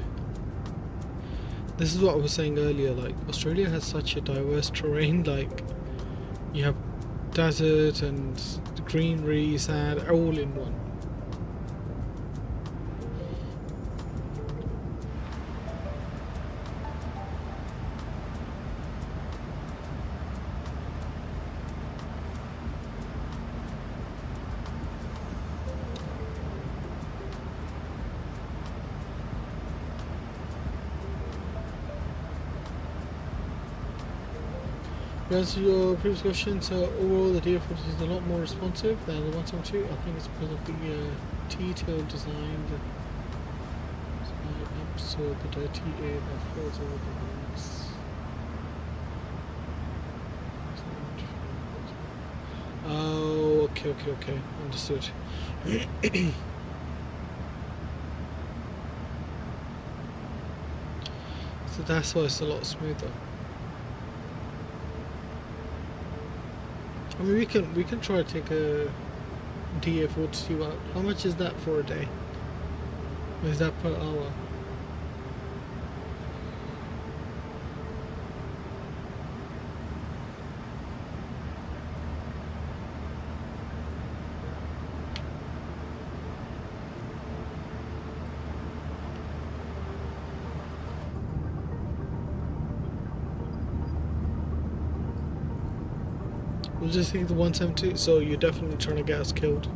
This is what I was saying earlier, like Australia has such a diverse terrain, like you have desert and greenery, sand, all in one. To answer your previous question, so overall the DF is a lot more responsive than the 172. I think it's because of the T-tail design. So the dirty air that flows over the wings. Oh, okay, understood. So that's why it's a lot smoother. I mean, we can try to take a DA42 out. How much is that for a day? Or is that per hour? We'll just take the 172, so you're definitely trying to get us killed.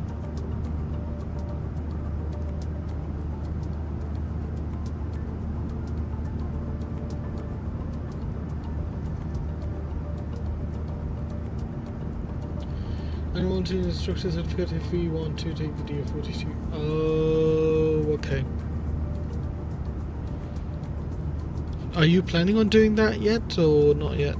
I want to instructor certificate if we want to take the DA42. Oh, okay. Are you planning on doing that yet, or not yet?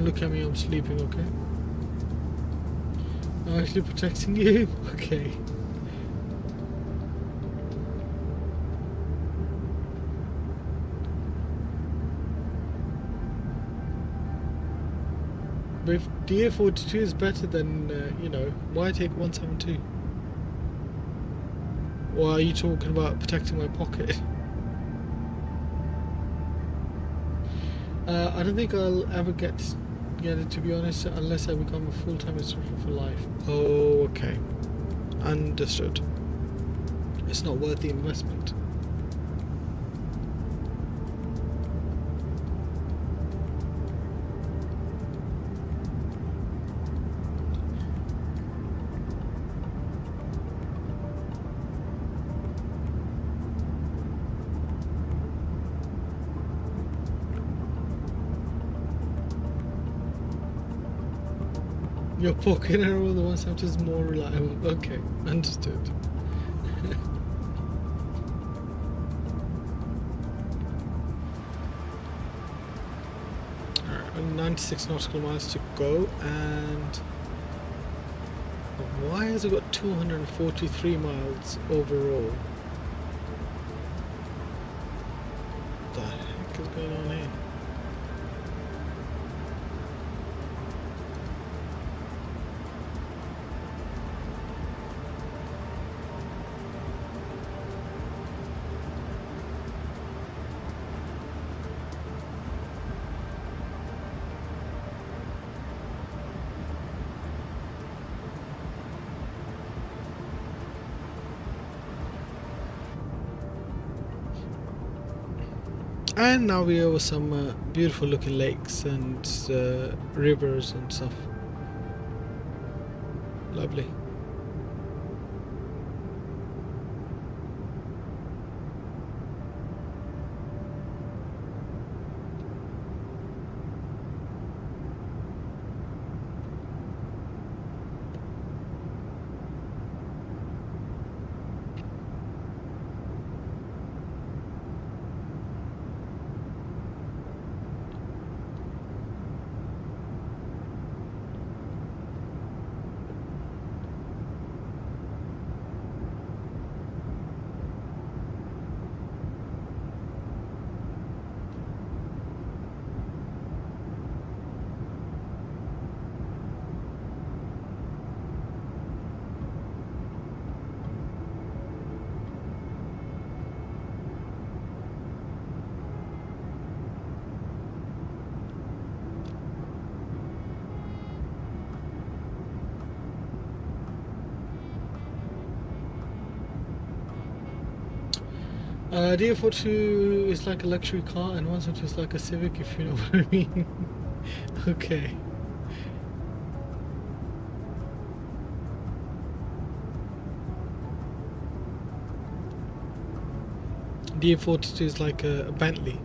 look at me, I'm sleeping, okay? I'm actually protecting you? Okay. But if DA42 is better than, you know, why take 172? Why are you talking about protecting my pocket? I don't think I'll ever get it, to be honest, unless I become a full-time instructor for life. Oh, okay. Understood. It's not worth the investment. Your pocket arrow, the 170 is more reliable. Okay, understood. Alright, 96 nautical miles to go, and why has it got 243 miles overall? What the heck is going on here? And now we're over some beautiful looking lakes and rivers and stuff. Lovely. DA42 is like a luxury car, and 172 is like a Civic, if you know what I mean. Okay. DA42 is like a Bentley.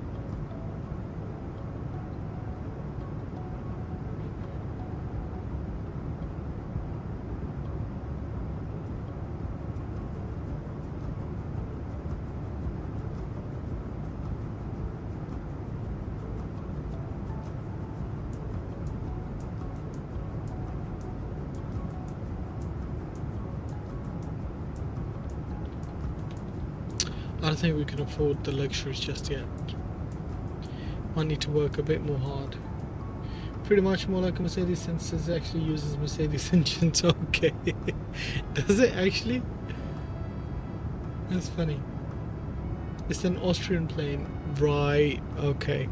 I don't think we can afford the luxuries just yet. Might need to work a bit more hard. Pretty much more like a Mercedes, since it actually uses Mercedes engines. Okay. Does it actually? That's funny. It's an Austrian plane. Right, okay.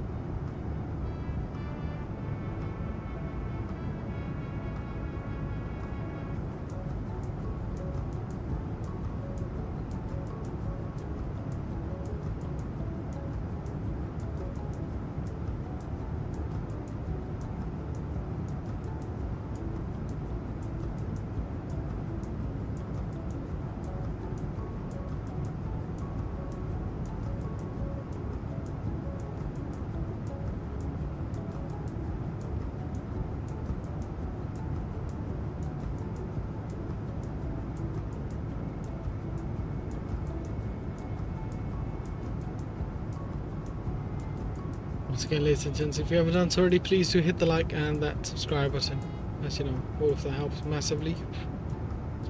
Once again, ladies and gents, if you haven't done so already, please do hit the like and that subscribe button. As you know, all of that helps massively.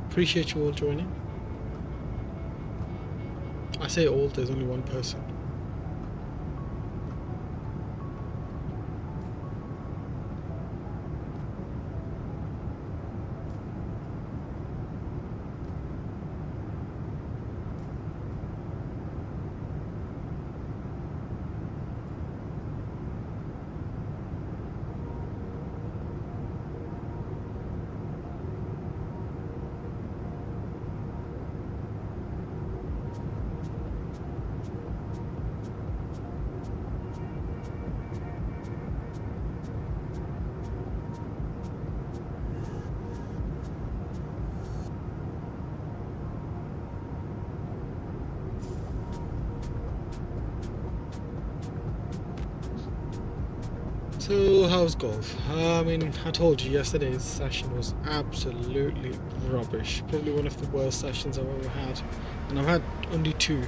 Appreciate you all joining. I say all, there's only one person. So how's golf? I mean, I told you yesterday's session was absolutely rubbish. Probably one of the worst sessions I've ever had. And I've had only two.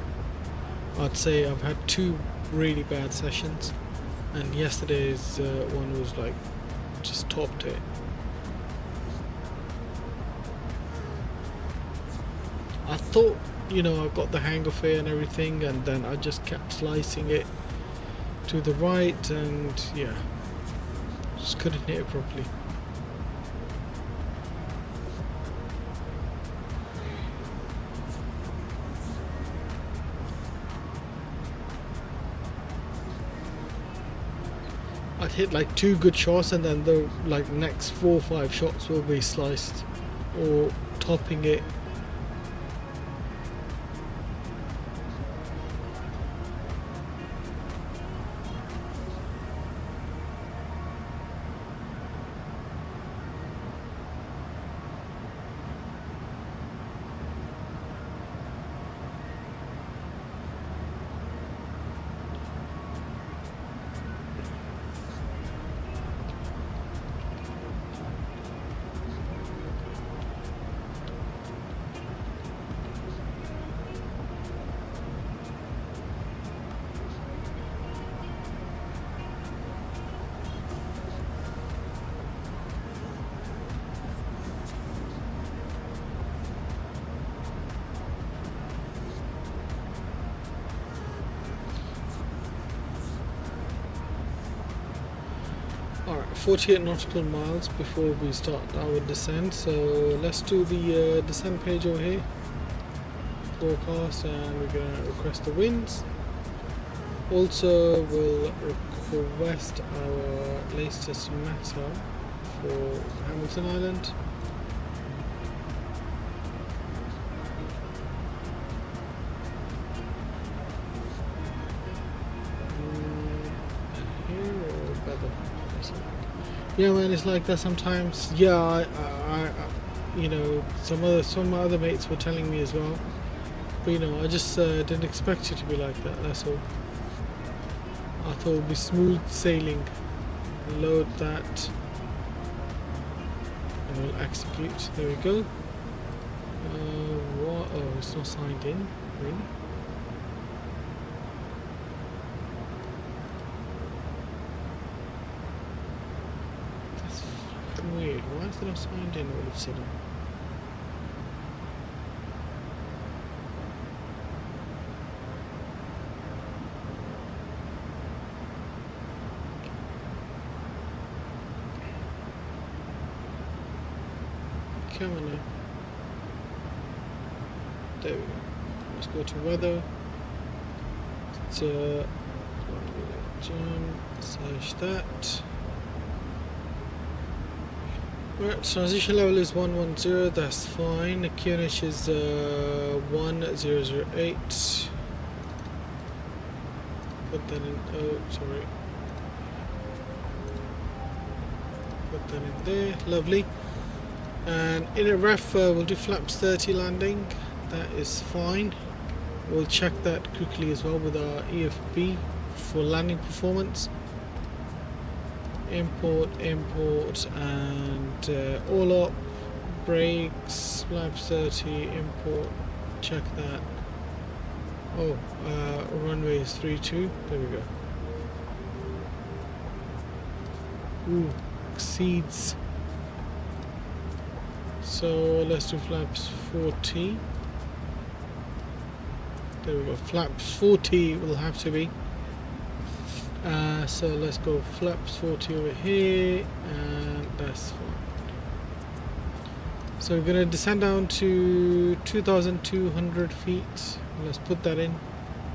I'd say I've had two really bad sessions. And yesterday's one was like, just topped it. I thought, you know, I got the hang of it and everything, and then I just kept slicing it to the right, and yeah, just couldn't hit it properly. I'd hit like two good shots, and then the like next 4 or 5 shots will be sliced or topping it. Alright, 48 nautical miles before we start our descent, so let's do the descent page over here. Forecast, and we're going to request the winds. Also, we'll request our latest matter for Hamilton Island. Yeah, man, it's like that sometimes. Yeah, I you know, some of my other mates were telling me as well. But you know, I just didn't expect it to be like that. That's all. I thought it would be smooth sailing. Load that, and we'll execute. There we go. What? Oh, it's not signed in. Really? Weird, why is it not signed in all of a sudden? Come on now. There we go. Let's go to weather. It's search that. Right, transition level is 110, that's fine. The QNH is 1008. Put that in, oh, sorry. Put that in there, lovely. And in a ref, we'll do flaps 30 landing, that is fine. We'll check that quickly as well with our EFB for landing performance. Import, and all up, brakes, flaps 30, import, check that. Oh, runway is 32, there we go. Ooh, exceeds. So let's do flaps 40. There we go. Flaps 40 will have to be. So let's go flaps 40 over here, and that's fine. So we're gonna descend down to 2,200 feet. Let's put that in,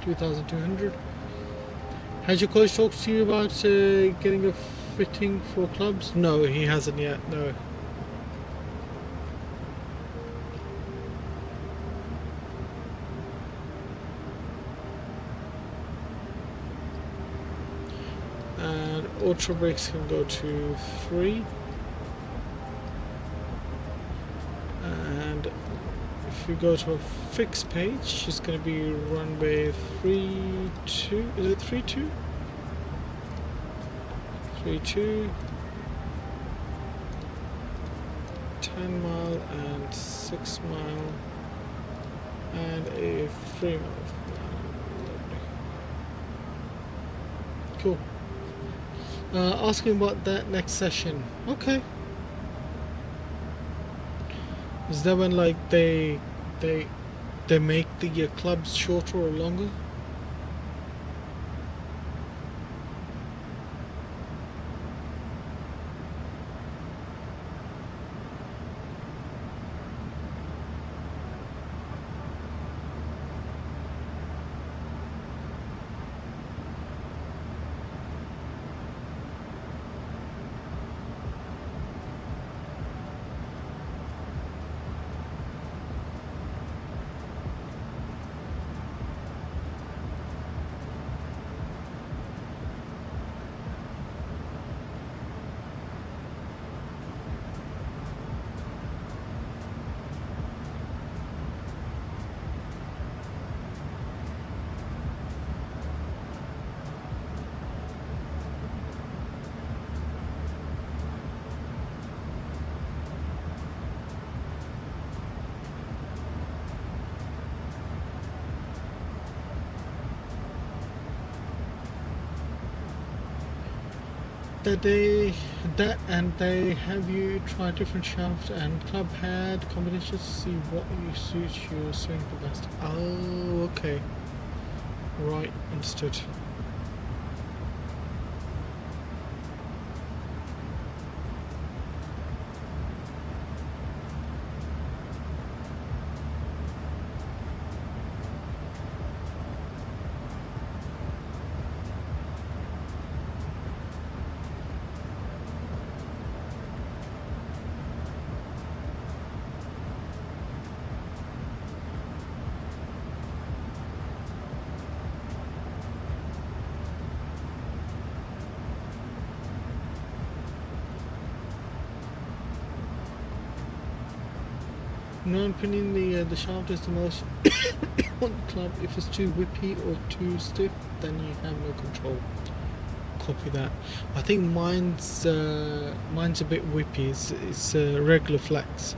2,200. Has your coach talked to you about getting a fitting for clubs? No, he hasn't yet. No. And ultra brakes can go to 3. And if we go to a fixed page, it's going to be runway 32. Is it 32? 32. 10 mile and 6 mile and a 3 mile. Cool. Asking about that next session. Okay. Is that when like they make the clubs shorter or longer? They have you try different shaft and club head combinations to see what you suits your swing the best. Oh, okay. Right, understood. In my opinion, the shaft is the most on the club. If it's too whippy or too stiff, then you have no control. Copy that. I think mine's a bit whippy. It's a regular flex.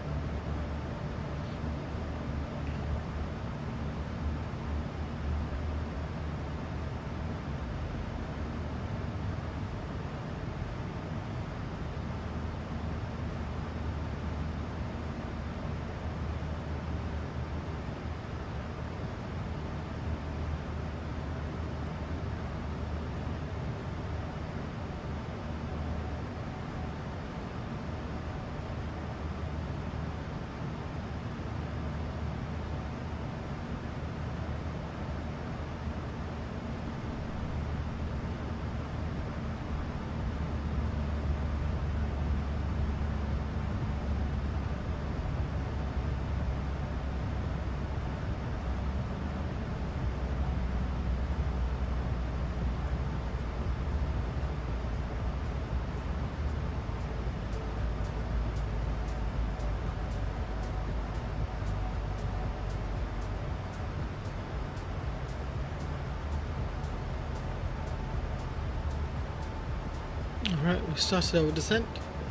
Alright, we started our descent.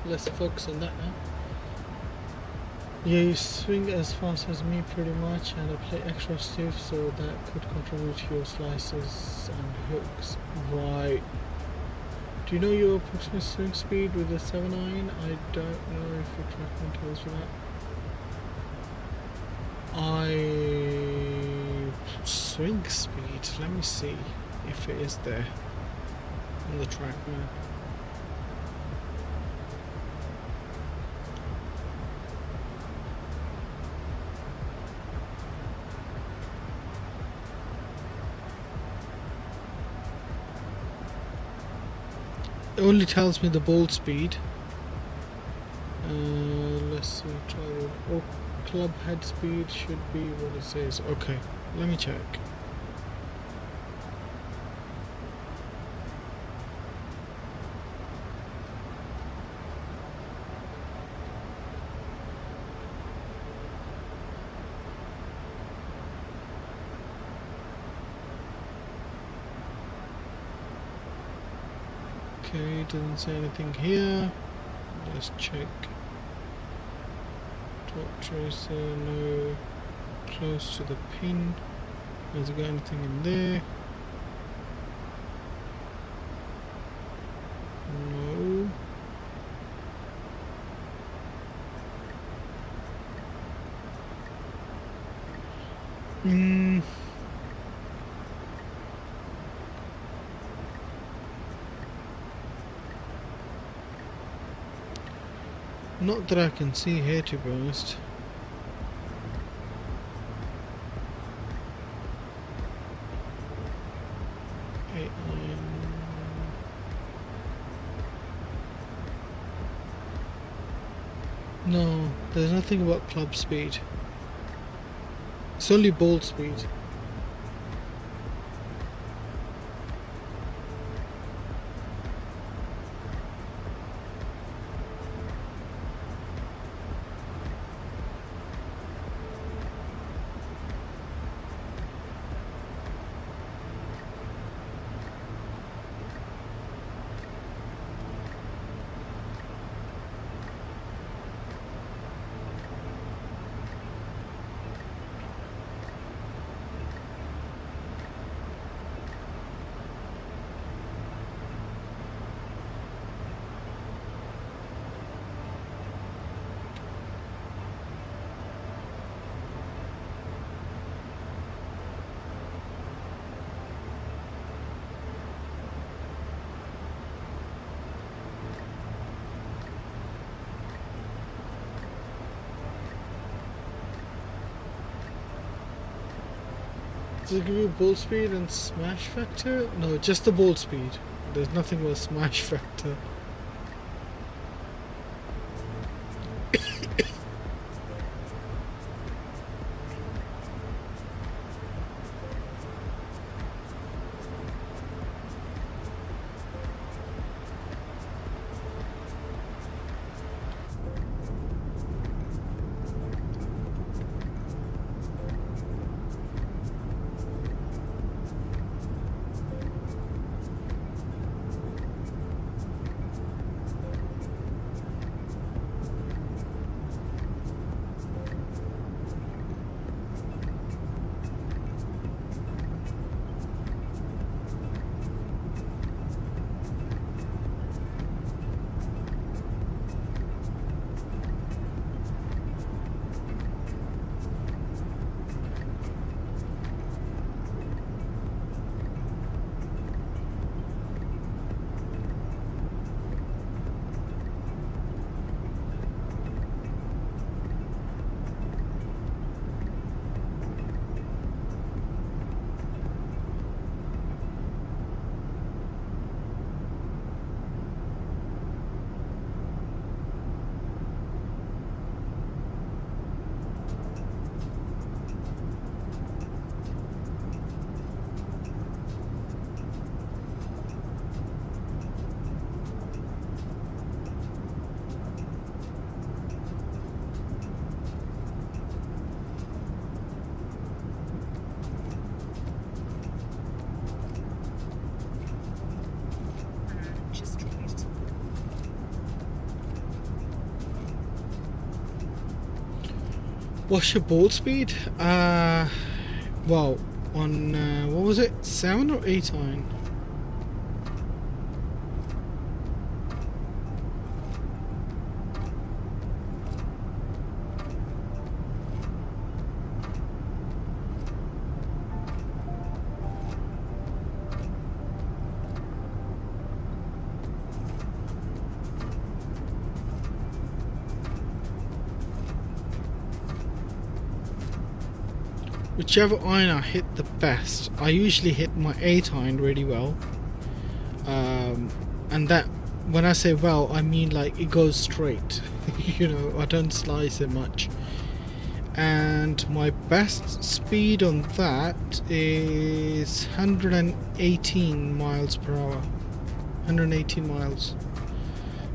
Let's focus on that now. Yeah, you swing as fast as me pretty much, and I play extra stiff, so that could contribute to your slices and hooks. Right. Do you know your approximate swing speed with the 7 iron? I don't know if your trackman tells you that. Swing speed, let me see if it is there on the trackman. It only tells me the bolt speed. Let's see, try the club head speed should be what it says. Okay, let me check. Okay, doesn't say anything here. Let's check. Top tracer, no. Close to the pin. Has it got anything in there? No. Not that I can see here, to be honest. No, there's nothing about club speed. It's only bolt speed. Does it give you bolt speed and smash factor? No, just the bolt speed. There's nothing with smash factor. What's your bolt speed? Well, on what was it? 7 or 8 iron? whichever iron I hit the best, I usually hit my 8 iron really well. And that, when I say well, I mean like it goes straight. You know, I don't slice it much. And my best speed on that is 118 miles per hour. 118 miles,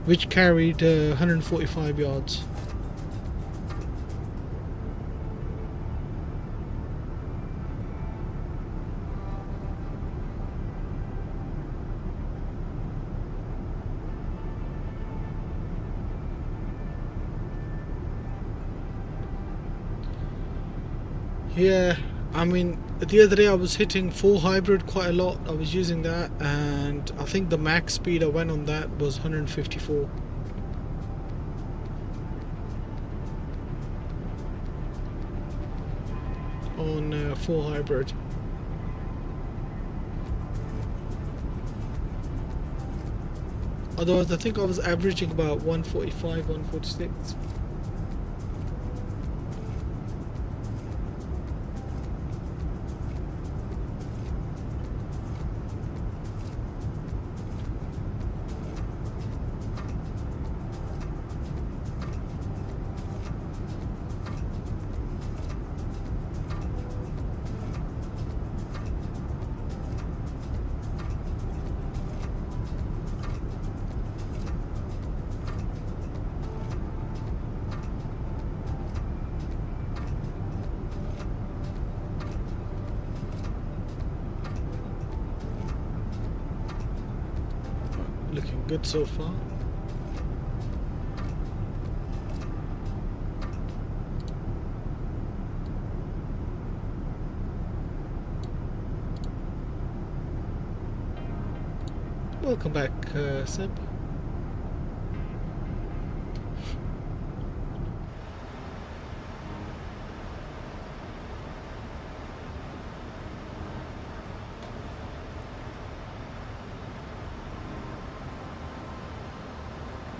which carried 145 yards. Yeah, I mean, the other day I was hitting 4 hybrid quite a lot. I was using that, and I think the max speed I went on that was 154. On 4 hybrid. Otherwise, I think I was averaging about 145, 146. Looking good so far. Welcome back, Seb.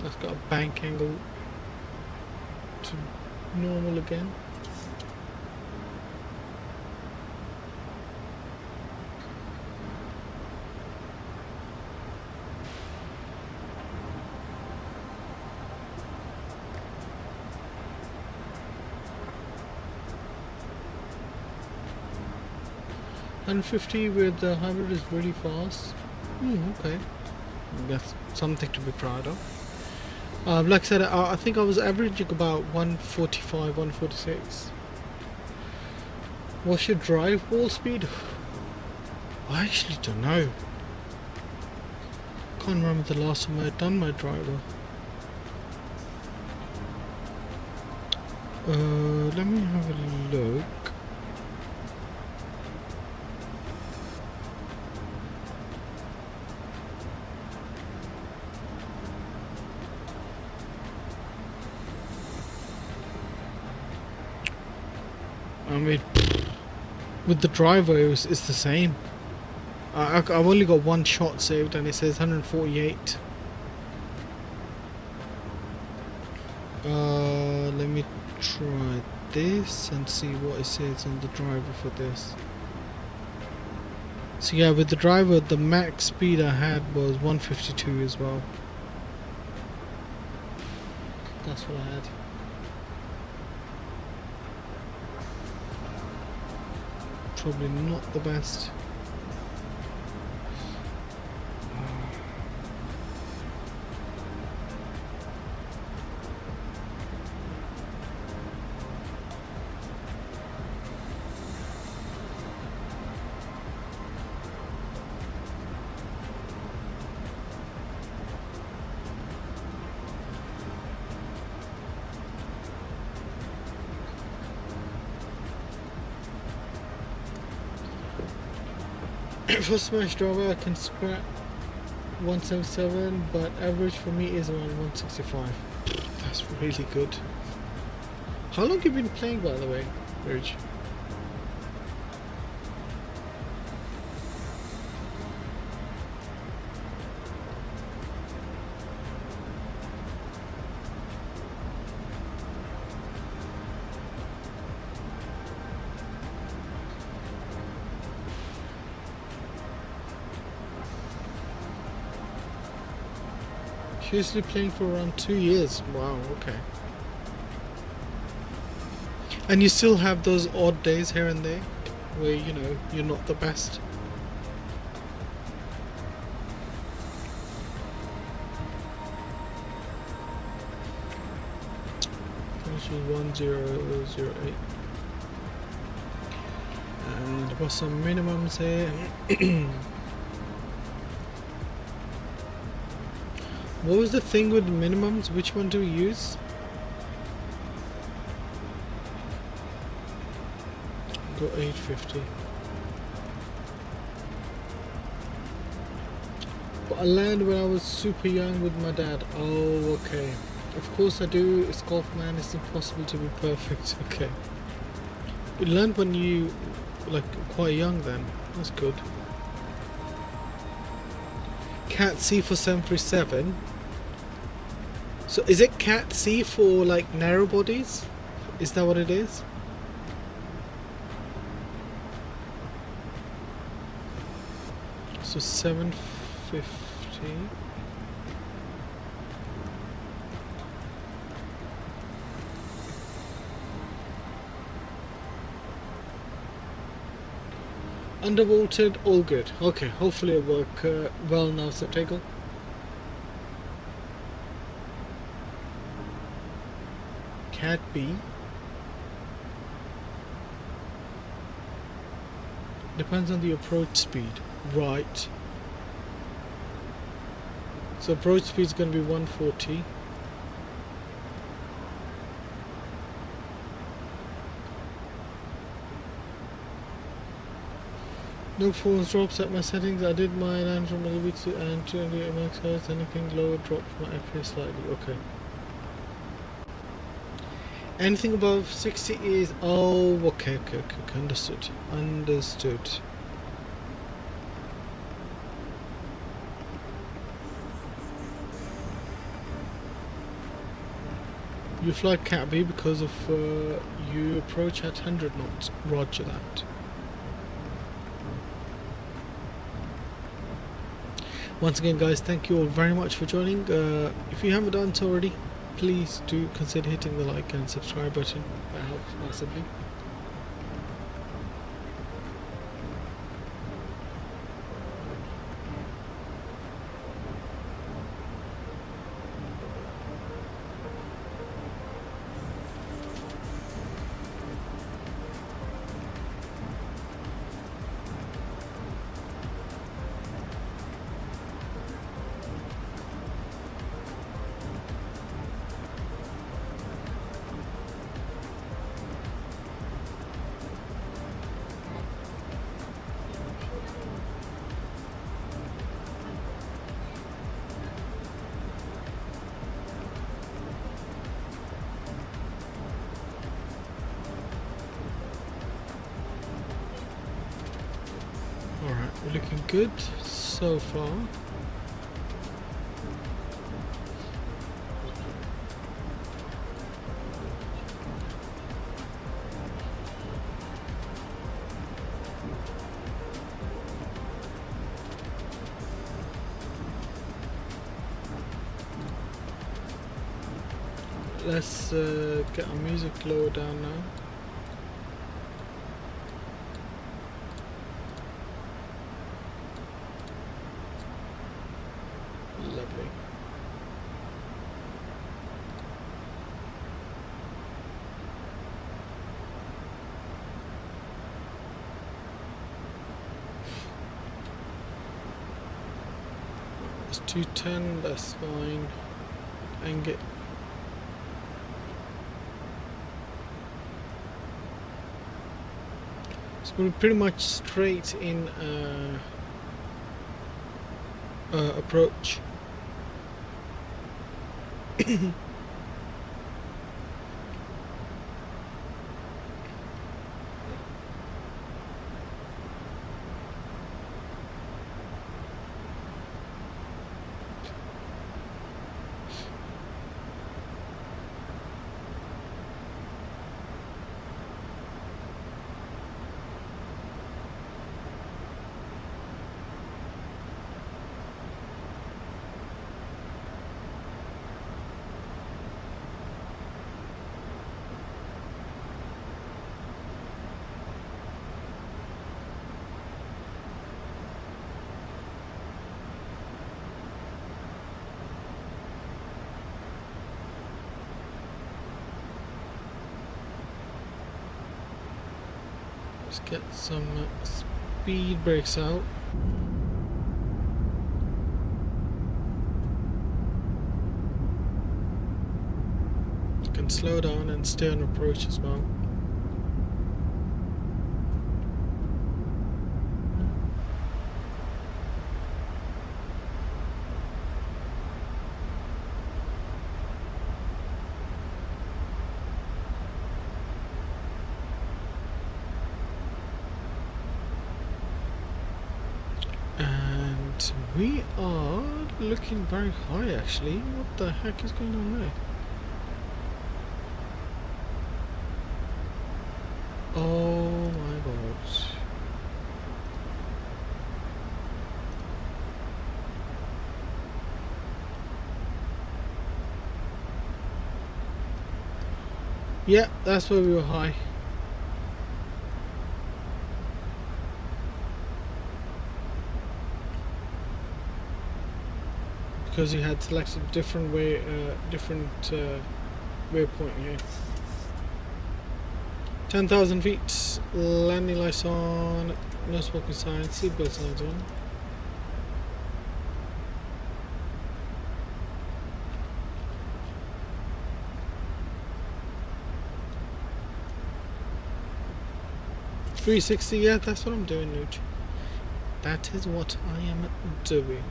Let's got a bank angle to normal again. And 50 with the hybrid is really fast. Okay, that's something to be proud of. Like I said, I think I was averaging about 145, 146. What's your drive wall speed? I actually don't know. Can't remember the last time I had done my driver. Let me have a look. I mean, with the driver, it's the same. I've only got one shot saved, and it says 148. Let me try this and see what it says on the driver for this. So yeah, with the driver, the max speed I had was 152 as well. That's what I had. Probably not the best. For Smash driver, I can scrap 177, but average for me is around 165. That's really good. How long have you been playing, by the way, Ridge? Seriously, playing for around 2 years. Wow, okay. And you still have those odd days here and there where, you know, you're not the best. Which is 1008. And I've got some minimums here. What was the thing with minimums? Which one do we use? Got 850. But I landed when I was super young with my dad. Oh, okay. Of course I do. It's golf, man. It's impossible to be perfect. Okay. You learned when you like quite young then. That's good. Cat C for 737. So is it Cat C for like narrow bodies? Is that what it is? So 750. Underwatered, all good. Okay, hopefully it'll work well now, Septagle. Cat B. Depends on the approach speed. Right. So approach speed is going to be 140. No performance drops at my settings. I did my land from a little bit and 200 MXHz. Anything lower drops my FPS slightly. Okay. Anything above 60 is... Oh, okay. Understood. You fly Cat B because of you approach at 100 knots. Roger that. Once again, guys, thank you all very much for joining. If you haven't done so already, please do consider hitting the like and subscribe button. That helps massively. Alright, we're looking good so far. Let's get our music lower down now. Lovely. It's 210, that's fine. And get we're pretty much straight in approach. Let's get some speed brakes out. You can slow down and stay on approach as well. We are looking very high actually. What the heck is going on there? Oh my god. Yeah, that's where we were high. Because you had selected different waypoint here. 10,000 feet, landing lights on, no smoking sign, seatbelt signs on. .360, yeah, that's what I'm doing, Nuge. That is what I am doing.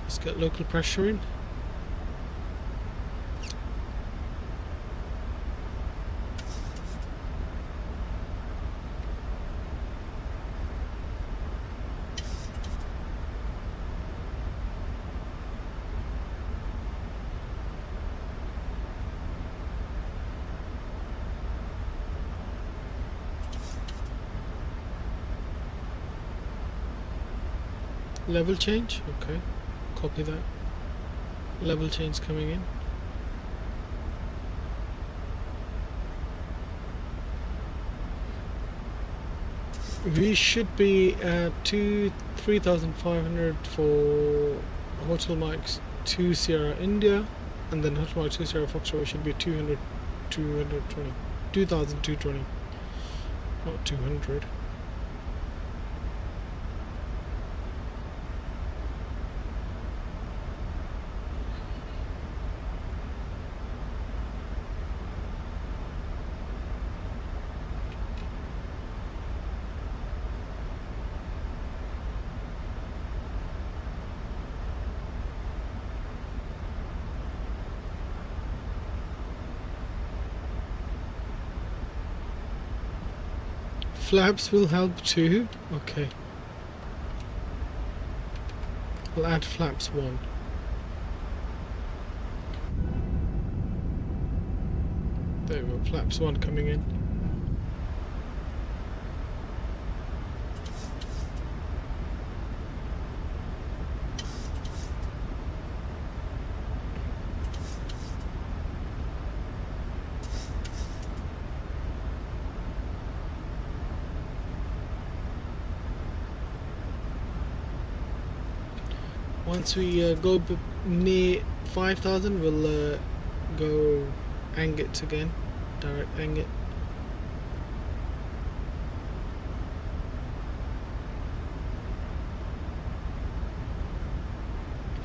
Let's get local pressure in. Level change, okay, copy that. Level change coming in. We should be at 3,500 for Hotel Mike's 2 Sierra India, and then Hotel Mike 2 Sierra Foxtrot should be 2,220, not 200. Flaps will help too. Okay. We'll add flaps 1. There we go, flaps 1 coming in. Once we go near 5,000, we'll go Angit again, direct Angit.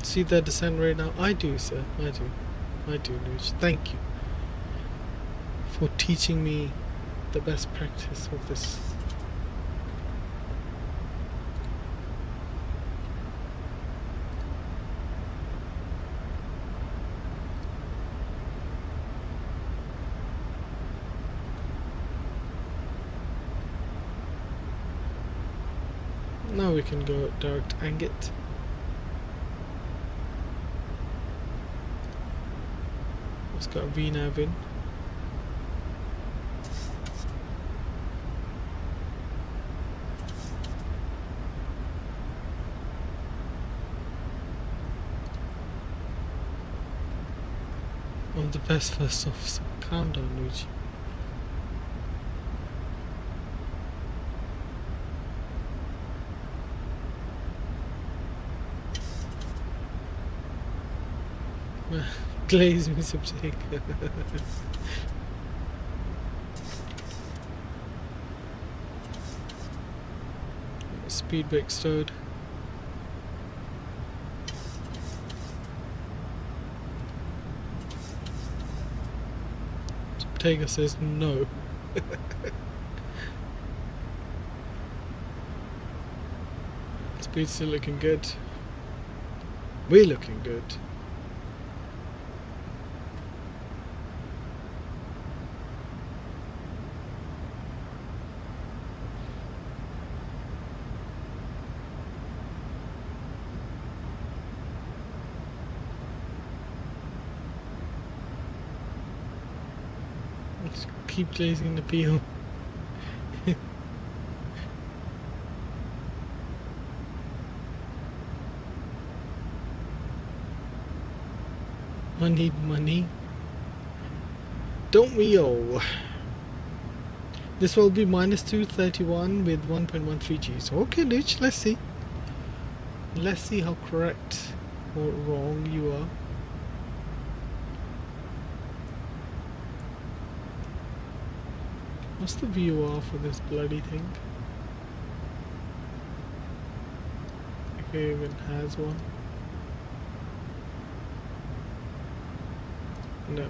See the descent right now? I do, sir. I do, Luge. Thank you for teaching me the best practice of this. Now we can go direct Angit. Let's got VNav in. I'm the best first officer. Calm down, Luigi. Glaze me some steak. Speed brake stowed. Tega says no. Speed's still looking good. We're looking good. Let's keep glazing the peel. I need money. Don't we all? This will be minus 231 with 1.13 Gs. Okay, Luch, let's see. Let's see how correct or wrong you are. What's the VOR for this bloody thing? If it even has one. No.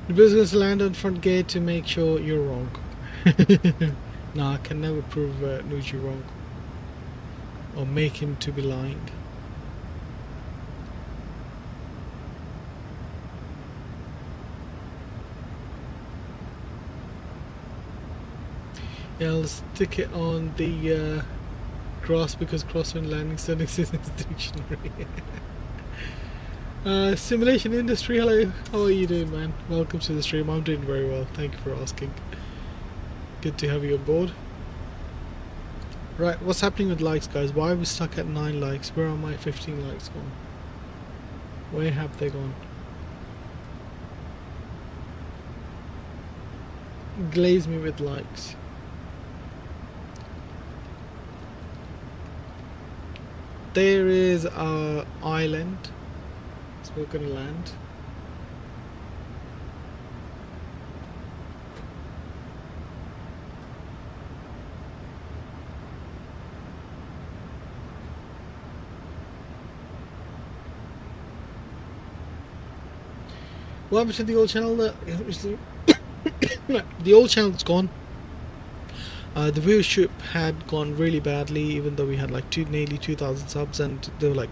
The business land on front gate to make sure you're wrong. Nah, I can never prove Nucci wrong or make him to be lying. Yeah, I'll stick it on the grass because crosswind landing still exists in the dictionary. Simulation industry, hello. How are you doing, man? Welcome to the stream. I'm doing very well. Thank you for asking. Good to have you on board. Right, what's happening with likes, guys? Why are we stuck at 9 likes? Where are my 15 likes gone? Where have they gone? Glaze me with likes. There is our island. So we're gonna land. What happened to the old channel? The old channel's gone. The viewership had gone really badly, even though we had like nearly 2,000 subs, and there were like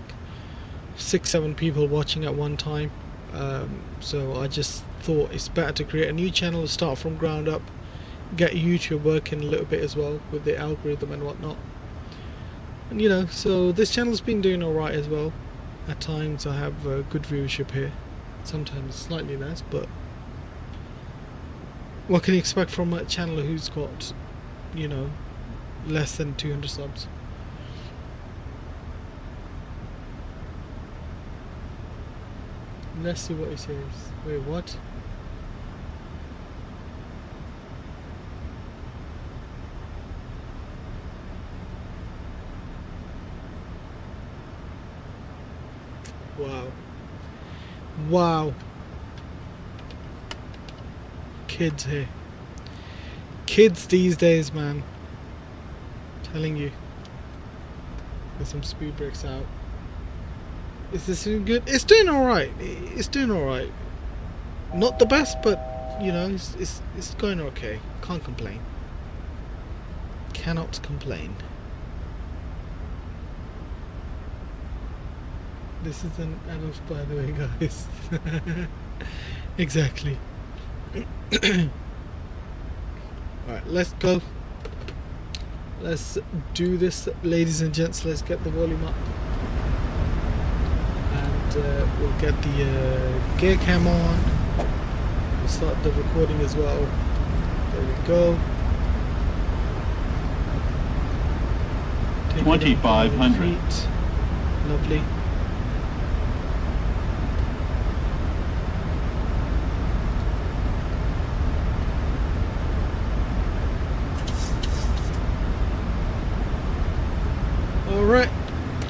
6-7 people watching at one time. So I just thought it's better to create a new channel, start from ground up, get YouTube working a little bit as well with the algorithm and whatnot. And you know, so this channel's been doing alright as well. At times I have good viewership here, sometimes slightly less, but what can you expect from a channel who's got, you know, less than 200 subs? Let's see what he says. Wait, what? Wow. Wow. Kids here. Kids these days, man. I'm telling you. There's some speed brakes out. Is this doing good? It's doing alright. It's doing alright. Not the best, but you know, it's going okay. Can't complain. Cannot complain. This is an adult, by the way, guys. Exactly. Alright, let's go. Let's do this, ladies and gents. Let's get the volume up. And we'll get the gear cam on. We'll start the recording as well. There we go.
2,500.
Lovely.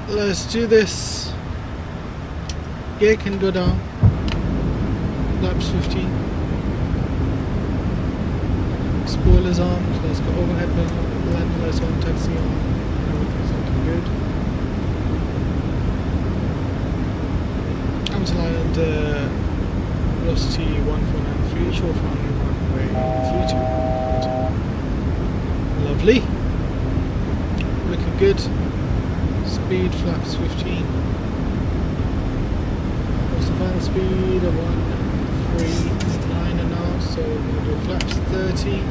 let's do this. Gear can go down. Laps 15. Spoilers on. So let's go overhead panel, landing lights on, taxi on. Everything's looking good. Hampton Island, velocity 1493, short runway runway 32. Lovely. Looking good. Speed flaps 15. What's the final speed? 139 now, so we're going to do flaps 30.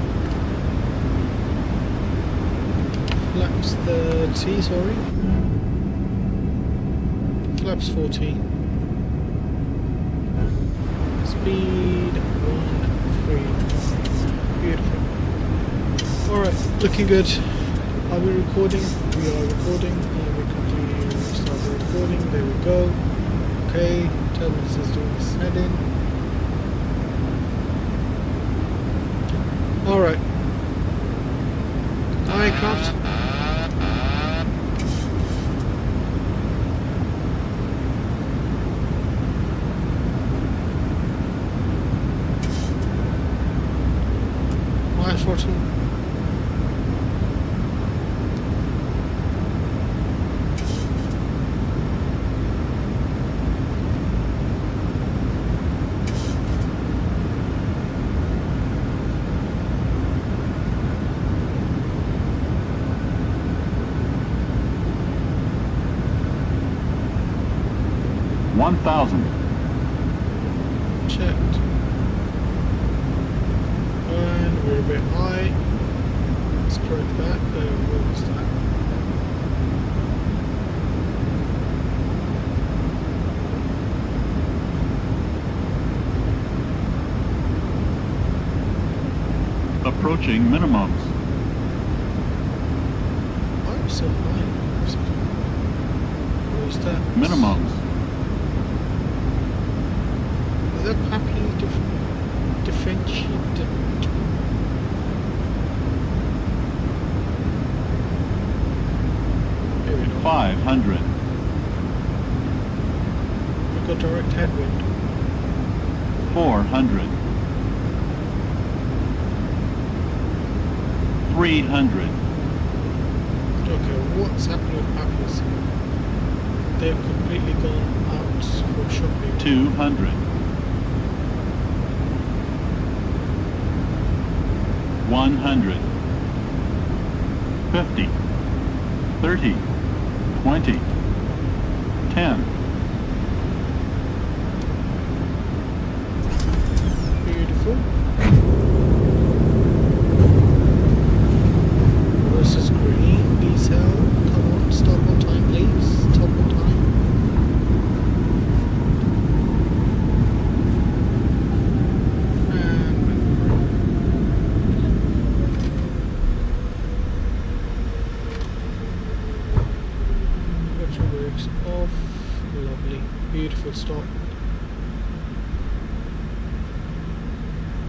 Flaps 30, sorry. Flaps 40. Speed 139. Beautiful. Alright, looking good. Are we recording? We are recording. We continue to start the recording. There we go. Okay, turbulence is doing this heading. Alright. Aircraft. My 14. Checked. And we're a bit high. Let's correct that. What was that?
Approaching minimums.
I'm so high. What was that?
Minimums.
Is that happy differentiate? Maybe not.
500.
We've got direct headwind.
400. 300.
Okay, what's happening with Pappies? They've completely gone out for shopping.
200. 100. 50. 30. 20. 10.
Beautiful. This is green. Diesel. Come on, stop on time, please. Stop on time. Off. Lovely. Beautiful stop.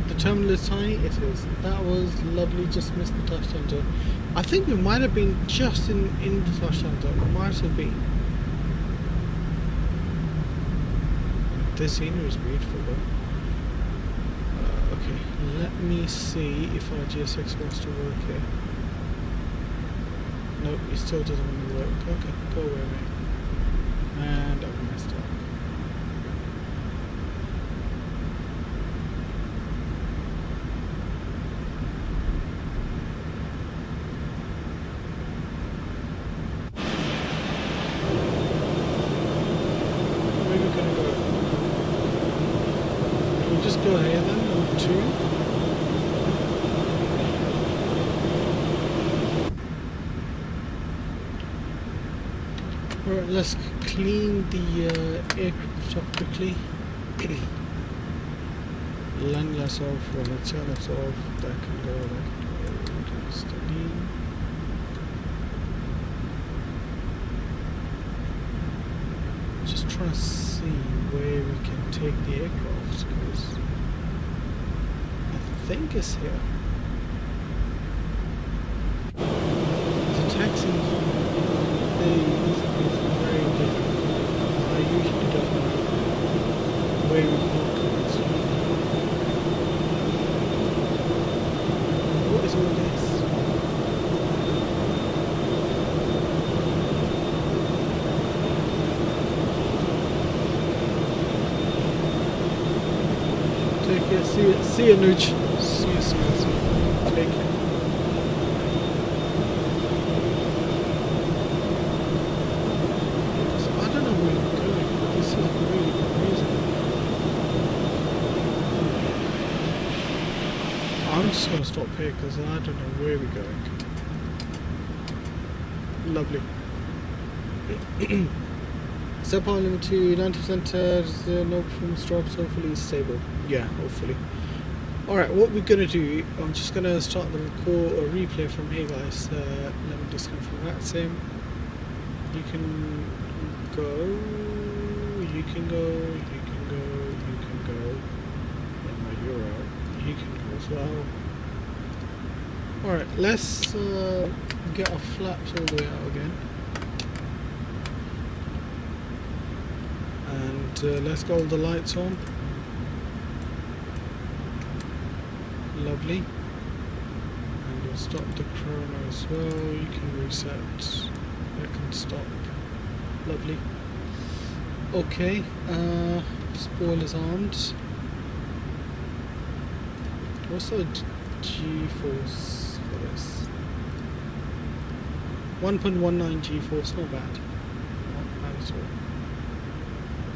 The terminal is tiny. It is. That was lovely. Just missed the touchdown zone. I think we might have been just in the touchdown zone. Might have been. This scenery is beautiful though. Okay. Let me see if our GSX wants to work here. Nope, it still doesn't want to work. Okay, go away, mate. And I've messed up. Where are we gonna go? Can we just go here then? Number 2? Alright, let's clean the aircraft up quickly. Land glass off, let's turn it off, that can go, steady. Just trying to see where we can take the aircraft, because I think it's here. There's a taxi. There is a way with binoculars. What is all this? Take care. See you, Nooch. See you. Take care. So I don't know where we're going. This is really crazy. I'm just going to stop here because I don't know where we're going. Lovely. Set power limit to 90%, no performance drops, hopefully stable. Yeah, hopefully. Alright, what we're going to do, I'm just going to start the record or replay from here, guys. Let me just confirm that. Same. You can go. You can go. And my youre, you can go as well. Alright, let's get our flaps all the way out again. And let's get all the lights on. Lovely. And we'll stop the chrono as well. You can reset. That can stop. Lovely. Okay. Spoilers armed. What's the G-force for this? 1.19 G-force, not bad. Not bad at all.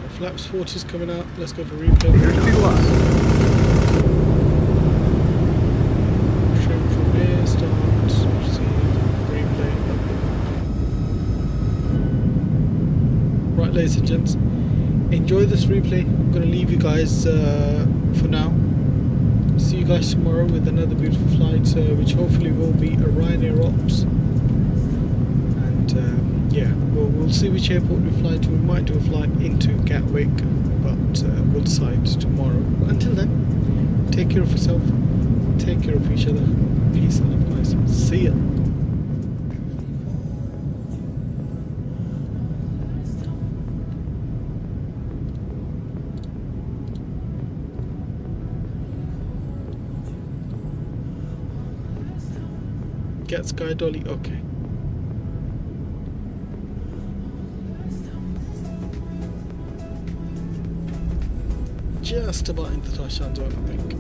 Our flaps 40 is coming out. Let's go for replay.
Here's the last.
Trim from here, start, see, replay. Right, ladies and gents, enjoy this replay. I'm going to leave you guys for now. See you guys tomorrow with another beautiful flight, which hopefully will be a Ryanair Ops. And yeah, we'll see which airport we fly to. We might do a flight into Gatwick, but we'll decide tomorrow. But until then, take care of yourself, take care of each other. Peace and love, guys. See ya. Get Sky Dolly, okay. Just about into touchdown zone, I think.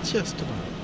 Just about.